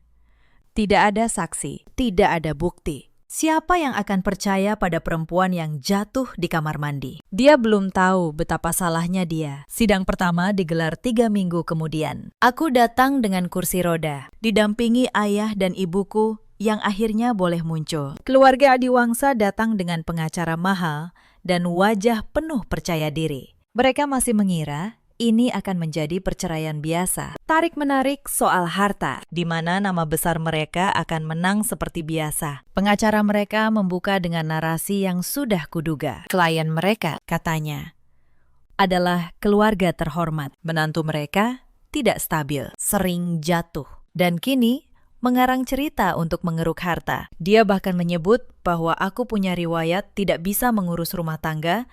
Tidak ada saksi, tidak ada bukti. Siapa yang akan percaya pada perempuan yang jatuh di kamar mandi? Dia belum tahu betapa salahnya dia. Sidang pertama digelar 3 minggu kemudian. Aku datang dengan kursi roda, didampingi ayah dan ibuku yang akhirnya boleh muncul. Keluarga Adiwangsa datang dengan pengacara mahal dan wajah penuh percaya diri. Mereka masih mengira ini akan menjadi perceraian biasa. Tarik-menarik soal harta, di mana nama besar mereka akan menang seperti biasa. Pengacara mereka membuka dengan narasi yang sudah kuduga. Klien mereka, katanya, adalah keluarga terhormat. Menantu mereka tidak stabil, sering jatuh. Dan kini mengarang cerita untuk mengeruk harta. Dia bahkan menyebut bahwa aku punya riwayat tidak bisa mengurus rumah tangga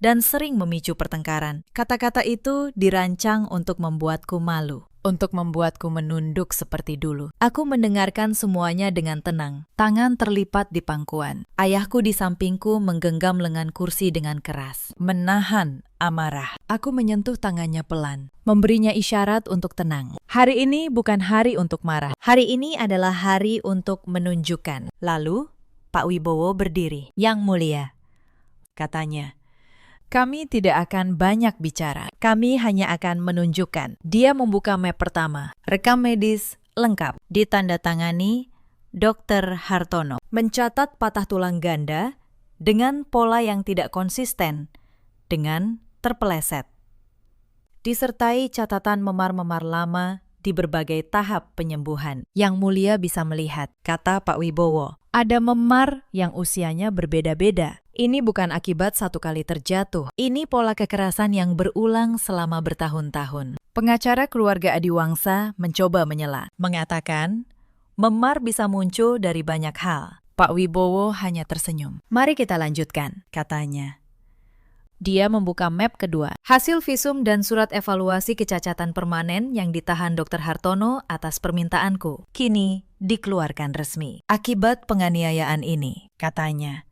dan sering memicu pertengkaran. Kata-kata itu dirancang untuk membuatku malu, untuk membuatku menunduk seperti dulu. Aku mendengarkan semuanya dengan tenang, tangan terlipat di pangkuan. Ayahku di sampingku menggenggam lengan kursi dengan keras, menahan amarah. Aku menyentuh tangannya pelan, memberinya isyarat untuk tenang. Hari ini bukan hari untuk marah. Hari ini adalah hari untuk menunjukkan. Lalu, Pak Wibowo berdiri. Yang mulia, katanya, kami tidak akan banyak bicara. Kami hanya akan menunjukkan. Dia membuka map pertama. Rekam medis lengkap. Ditandatangani Dr. Hartono. Mencatat patah tulang ganda dengan pola yang tidak konsisten, dengan terpeleset. Disertai catatan memar-memar lama di berbagai tahap penyembuhan. Yang mulia bisa melihat, kata Pak Wibowo. Ada memar yang usianya berbeda-beda. Ini bukan akibat satu kali terjatuh. Ini pola kekerasan yang berulang selama bertahun-tahun. Pengacara keluarga Adiwangsa mencoba menyela, mengatakan, memar bisa muncul dari banyak hal. Pak Wibowo hanya tersenyum. Mari kita lanjutkan, katanya. Dia membuka map kedua. Hasil visum dan surat evaluasi kecacatan permanen yang ditahan Dr. Hartono atas permintaanku. Kini dikeluarkan resmi. Akibat penganiayaan ini, katanya,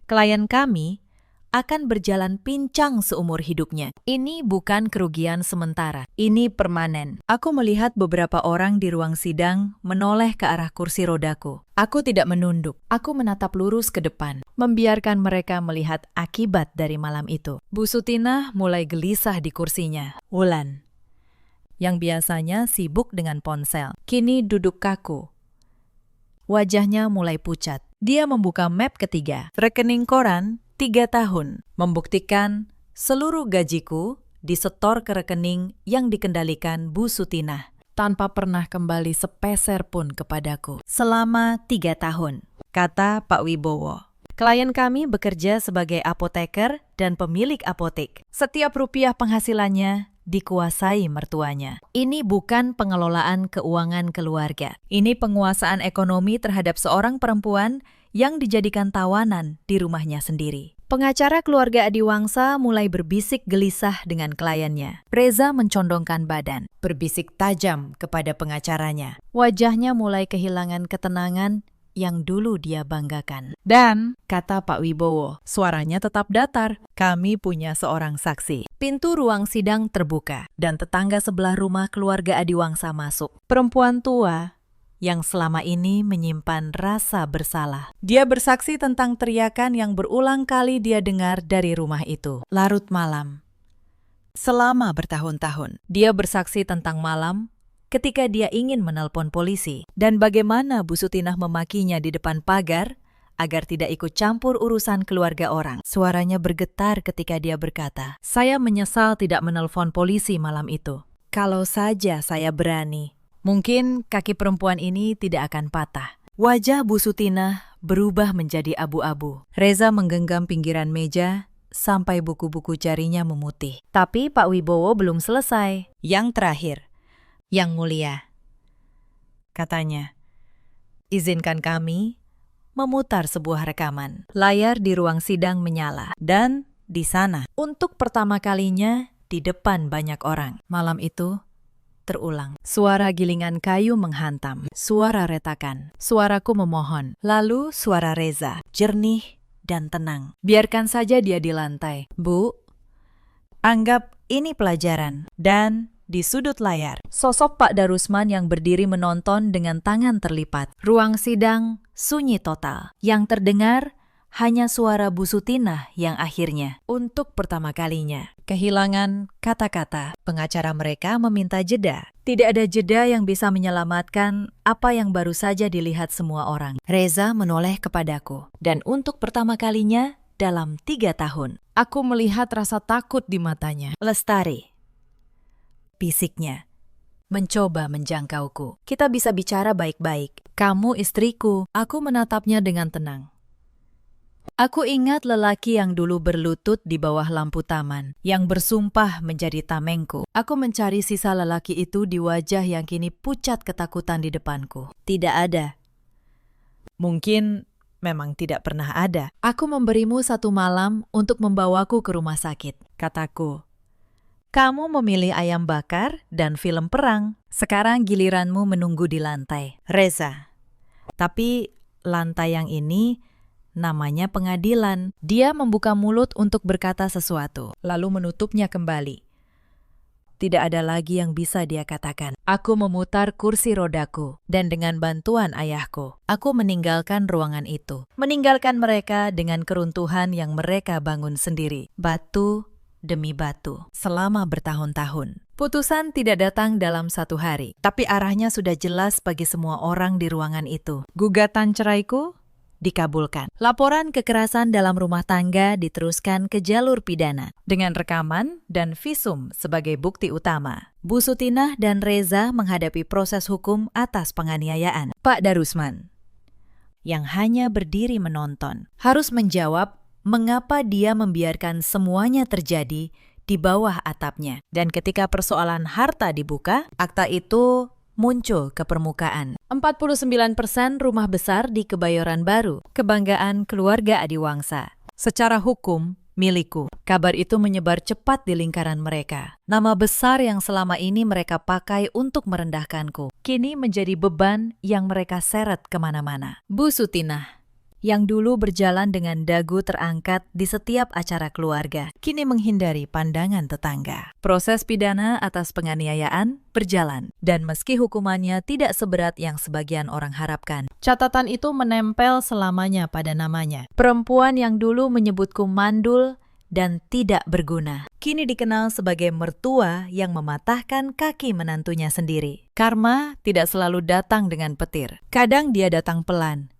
klien kami akan berjalan pincang seumur hidupnya. Ini bukan kerugian sementara, ini permanen. Aku melihat beberapa orang di ruang sidang menoleh ke arah kursi rodaku. Aku tidak menunduk, aku menatap lurus ke depan, membiarkan mereka melihat akibat dari malam itu. Bu Sutinah mulai gelisah di kursinya. Wulan, yang biasanya sibuk dengan ponsel, kini duduk kaku. Wajahnya mulai pucat. Dia membuka map ketiga, rekening koran 3 tahun, membuktikan seluruh gajiku disetor ke rekening yang dikendalikan Bu Sutinah, tanpa pernah kembali sepeser pun kepadaku. Selama 3 tahun, kata Pak Wibowo. Klien kami bekerja sebagai apoteker dan pemilik apotek. Setiap rupiah penghasilannya dikuasai mertuanya. Ini bukan pengelolaan keuangan keluarga. Ini penguasaan ekonomi terhadap seorang perempuan yang dijadikan tawanan di rumahnya sendiri. Pengacara keluarga Adiwangsa mulai berbisik gelisah dengan kliennya. Reza mencondongkan badan, berbisik tajam kepada pengacaranya. Wajahnya mulai kehilangan ketenangan yang dulu dia banggakan. Dan, kata Pak Wibowo, suaranya tetap datar. Kami punya seorang saksi. Pintu ruang sidang terbuka, dan tetangga sebelah rumah keluarga Adiwangsa masuk. Perempuan tua, yang selama ini menyimpan rasa bersalah. Dia bersaksi tentang teriakan yang berulang kali dia dengar dari rumah itu. Larut malam. Selama bertahun-tahun, dia bersaksi tentang malam ketika dia ingin menelpon polisi. Dan bagaimana Bu Sutinah memakinya di depan pagar agar tidak ikut campur urusan keluarga orang. Suaranya bergetar ketika dia berkata, "Saya menyesal tidak menelpon polisi malam itu. Kalau saja saya berani, mungkin kaki perempuan ini tidak akan patah." Wajah Bu Sutinah berubah menjadi abu-abu. Reza menggenggam pinggiran meja sampai buku-buku jarinya memutih. Tapi Pak Wibowo belum selesai. "Yang terakhir, Yang Mulia," katanya, "izinkan kami memutar sebuah rekaman." Layar di ruang sidang menyala. Dan di sana, untuk pertama kalinya di depan banyak orang, malam itu terulang. Suara gilingan kayu menghantam, suara retakan, suaraku memohon, lalu suara Reza, jernih dan tenang. "Biarkan saja dia di lantai, Bu. Anggap ini pelajaran." Dan di sudut layar, sosok Pak Darusman yang berdiri menonton dengan tangan terlipat. Ruang sidang sunyi total. Yang terdengar hanya suara Bu Sutinah yang akhirnya, untuk pertama kalinya, kehilangan kata-kata. Pengacara mereka meminta jeda. Tidak ada jeda yang bisa menyelamatkan apa yang baru saja dilihat semua orang. Reza menoleh kepadaku. Dan untuk pertama kalinya dalam 3 tahun, aku melihat rasa takut di matanya. "Lestari," bisiknya, mencoba menjangkauku. "Kita bisa bicara baik-baik. Kamu istriku." Aku menatapnya dengan tenang. Aku ingat lelaki yang dulu berlutut di bawah lampu taman, yang bersumpah menjadi tamengku. Aku mencari sisa lelaki itu di wajah yang kini pucat ketakutan di depanku. Tidak ada. Mungkin memang tidak pernah ada. "Aku memberimu 1 malam untuk membawaku ke rumah sakit," kataku. "Kamu memilih ayam bakar dan film perang. Sekarang giliranmu menunggu di lantai, Reza. Tapi lantai yang ini namanya pengadilan." Dia membuka mulut untuk berkata sesuatu, lalu menutupnya kembali. Tidak ada lagi yang bisa dia katakan. Aku memutar kursi rodaku, dan dengan bantuan ayahku, aku meninggalkan ruangan itu. Meninggalkan mereka dengan keruntuhan yang mereka bangun sendiri. Batu demi batu, selama bertahun-tahun. Putusan tidak datang dalam 1 hari, tapi arahnya sudah jelas bagi semua orang di ruangan itu. Gugatan ceraiku dikabulkan. Laporan kekerasan dalam rumah tangga diteruskan ke jalur pidana, dengan rekaman dan visum sebagai bukti utama. Bu Sutinah dan Reza menghadapi proses hukum atas penganiayaan. Pak Darusman, yang hanya berdiri menonton, harus menjawab mengapa dia membiarkan semuanya terjadi di bawah atapnya. Dan ketika persoalan harta dibuka, akta itu muncul ke permukaan. 49% rumah besar di Kebayoran Baru, kebanggaan keluarga Adiwangsa. Secara hukum, milikku. Kabar itu menyebar cepat di lingkaran mereka. Nama besar yang selama ini mereka pakai untuk merendahkanku, kini menjadi beban yang mereka seret kemana-mana. Bu Sutinah, yang dulu berjalan dengan dagu terangkat di setiap acara keluarga, kini menghindari pandangan tetangga. Proses pidana atas penganiayaan berjalan, dan meski hukumannya tidak seberat yang sebagian orang harapkan, catatan itu menempel selamanya pada namanya. Perempuan yang dulu menyebutku mandul dan tidak berguna, kini dikenal sebagai mertua yang mematahkan kaki menantunya sendiri. Karma tidak selalu datang dengan petir. Kadang dia datang pelan,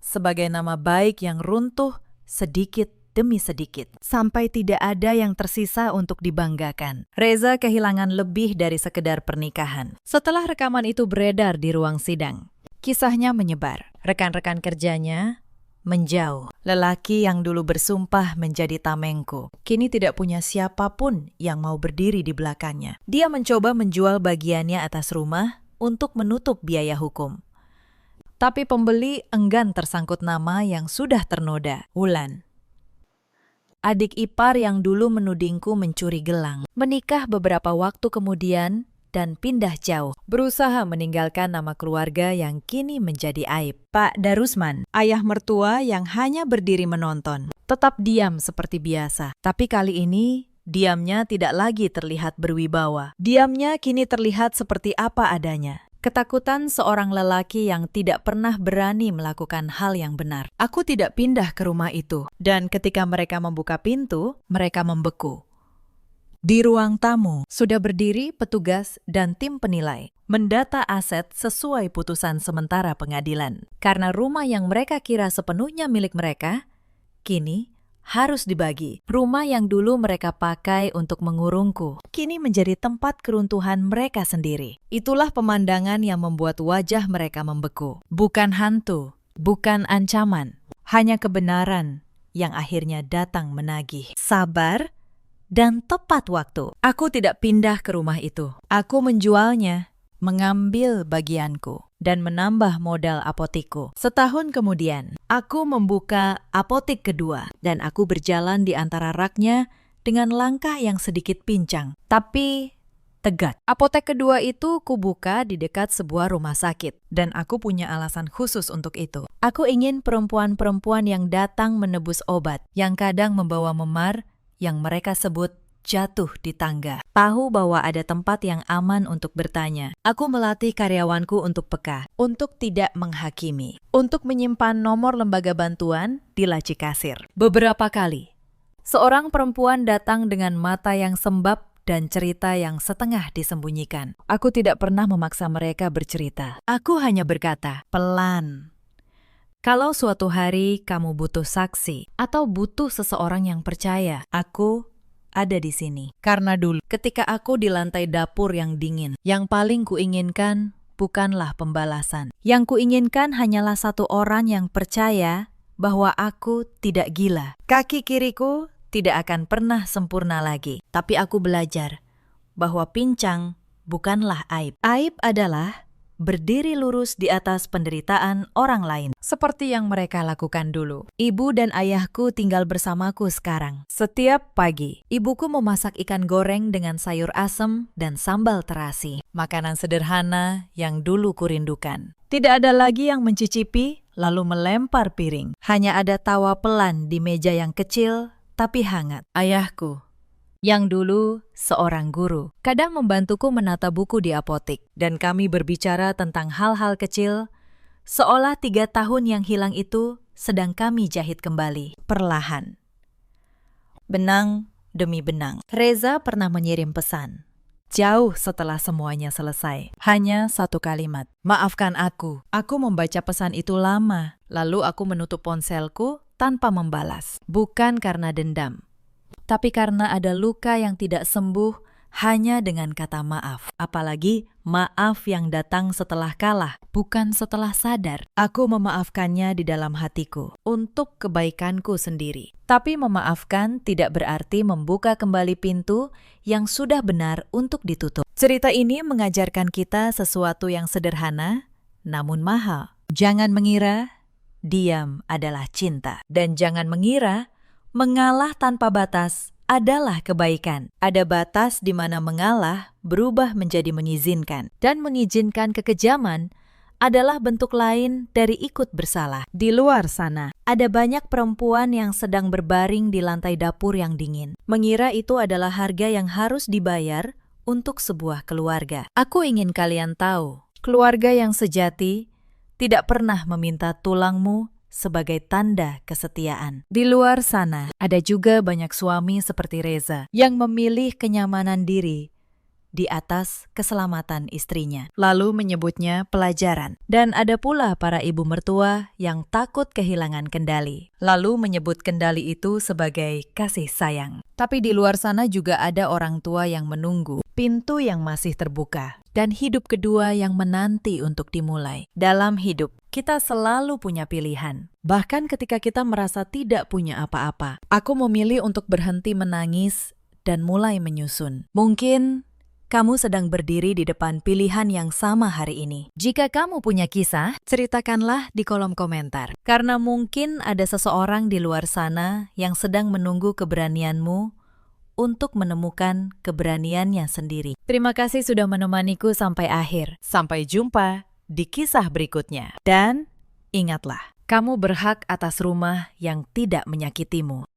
sebagai nama baik yang runtuh sedikit demi sedikit, sampai tidak ada yang tersisa untuk dibanggakan. Reza kehilangan lebih dari sekedar pernikahan. Setelah rekaman itu beredar di ruang sidang, kisahnya menyebar. Rekan-rekan kerjanya menjauh. Lelaki yang dulu bersumpah menjadi tamengku, kini tidak punya siapapun yang mau berdiri di belakangnya. Dia mencoba menjual bagiannya atas rumah untuk menutup biaya hukum. Tapi pembeli enggan tersangkut nama yang sudah ternoda. Wulan, adik ipar yang dulu menudingku mencuri gelang, menikah beberapa waktu kemudian dan pindah jauh, berusaha meninggalkan nama keluarga yang kini menjadi aib. Pak Darusman, ayah mertua yang hanya berdiri menonton, tetap diam seperti biasa. Tapi kali ini diamnya tidak lagi terlihat berwibawa. Diamnya kini terlihat seperti apa adanya. Ketakutan seorang lelaki yang tidak pernah berani melakukan hal yang benar. Aku tidak pindah ke rumah itu, dan ketika mereka membuka pintu, mereka membeku. Di ruang tamu, sudah berdiri petugas dan tim penilai, mendata aset sesuai putusan sementara pengadilan. Karena rumah yang mereka kira sepenuhnya milik mereka, kini harus dibagi. Rumah yang dulu mereka pakai untuk mengurungku, kini menjadi tempat keruntuhan mereka sendiri. Itulah pemandangan yang membuat wajah mereka membeku. Bukan hantu, bukan ancaman, hanya kebenaran yang akhirnya datang menagih. Sabar dan tepat waktu. Aku tidak pindah ke rumah itu. Aku menjualnya, mengambil bagianku, dan menambah modal apotikku. Setahun kemudian, aku membuka apotik kedua, dan aku berjalan di antara raknya dengan langkah yang sedikit pincang, tapi tegak. Apotek kedua itu kubuka di dekat sebuah rumah sakit, dan aku punya alasan khusus untuk itu. Aku ingin perempuan-perempuan yang datang menebus obat, yang kadang membawa memar, yang mereka sebut jatuh di tangga. Tahu bahwa ada tempat yang aman untuk bertanya. Aku melatih karyawanku untuk peka, untuk tidak menghakimi, untuk menyimpan nomor lembaga bantuan di laci kasir. Beberapa kali, seorang perempuan datang dengan mata yang sembab dan cerita yang setengah disembunyikan. Aku tidak pernah memaksa mereka bercerita. Aku hanya berkata, pelan. Kalau suatu hari kamu butuh saksi atau butuh seseorang yang percaya, aku ada di sini. Karena dulu, ketika aku di lantai dapur yang dingin, yang paling kuinginkan bukanlah pembalasan. Yang kuinginkan hanyalah satu orang yang percaya bahwa aku tidak gila. Kaki kiriku tidak akan pernah sempurna lagi. Tapi aku belajar bahwa pincang bukanlah aib. Aib adalah berdiri lurus di atas penderitaan orang lain, seperti yang mereka lakukan dulu. Ibu dan ayahku tinggal bersamaku sekarang. Setiap pagi, ibuku memasak ikan goreng dengan sayur asem dan sambal terasi. Makanan sederhana yang dulu kurindukan. Tidak ada lagi yang mencicipi, lalu melempar piring. Hanya ada tawa pelan di meja yang kecil, tapi hangat. Ayahku, yang dulu seorang guru, kadang membantuku menata buku di apotik, dan kami berbicara tentang hal-hal kecil, seolah 3 tahun yang hilang itu sedang kami jahit kembali, perlahan. Benang demi benang. Reza pernah mengirim pesan. Jauh setelah semuanya selesai, hanya satu kalimat. Maafkan aku membaca pesan itu lama, lalu aku menutup ponselku tanpa membalas. Bukan karena dendam, tapi karena ada luka yang tidak sembuh hanya dengan kata maaf. Apalagi maaf yang datang setelah kalah, bukan setelah sadar. Aku memaafkannya di dalam hatiku, untuk kebaikanku sendiri. Tapi memaafkan tidak berarti membuka kembali pintu yang sudah benar untuk ditutup. Cerita ini mengajarkan kita sesuatu yang sederhana, namun mahal. Jangan mengira diam adalah cinta. Dan jangan mengira mengalah tanpa batas adalah kebaikan. Ada batas di mana mengalah berubah menjadi mengizinkan. Dan mengizinkan kekejaman adalah bentuk lain dari ikut bersalah. Di luar sana, ada banyak perempuan yang sedang berbaring di lantai dapur yang dingin. Mengira itu adalah harga yang harus dibayar untuk sebuah keluarga. Aku ingin kalian tahu, keluarga yang sejati tidak pernah meminta tulangmu sebagai tanda kesetiaan. Di luar sana, ada juga banyak suami seperti Reza yang memilih kenyamanan diri di atas keselamatan istrinya, lalu menyebutnya pelajaran. Dan ada pula para ibu mertua yang takut kehilangan kendali, lalu menyebut kendali itu sebagai kasih sayang. Tapi di luar sana juga ada orang tua yang menunggu, pintu yang masih terbuka, dan hidup kedua yang menanti untuk dimulai. Dalam hidup, kita selalu punya pilihan. Bahkan ketika kita merasa tidak punya apa-apa. Aku memilih untuk berhenti menangis dan mulai menyusun. Mungkin kamu sedang berdiri di depan pilihan yang sama hari ini. Jika kamu punya kisah, ceritakanlah di kolom komentar. Karena mungkin ada seseorang di luar sana yang sedang menunggu keberanianmu untuk menemukan keberaniannya sendiri. Terima kasih sudah menemaniku sampai akhir. Sampai jumpa di kisah berikutnya. Dan ingatlah, kamu berhak atas rumah yang tidak menyakitimu.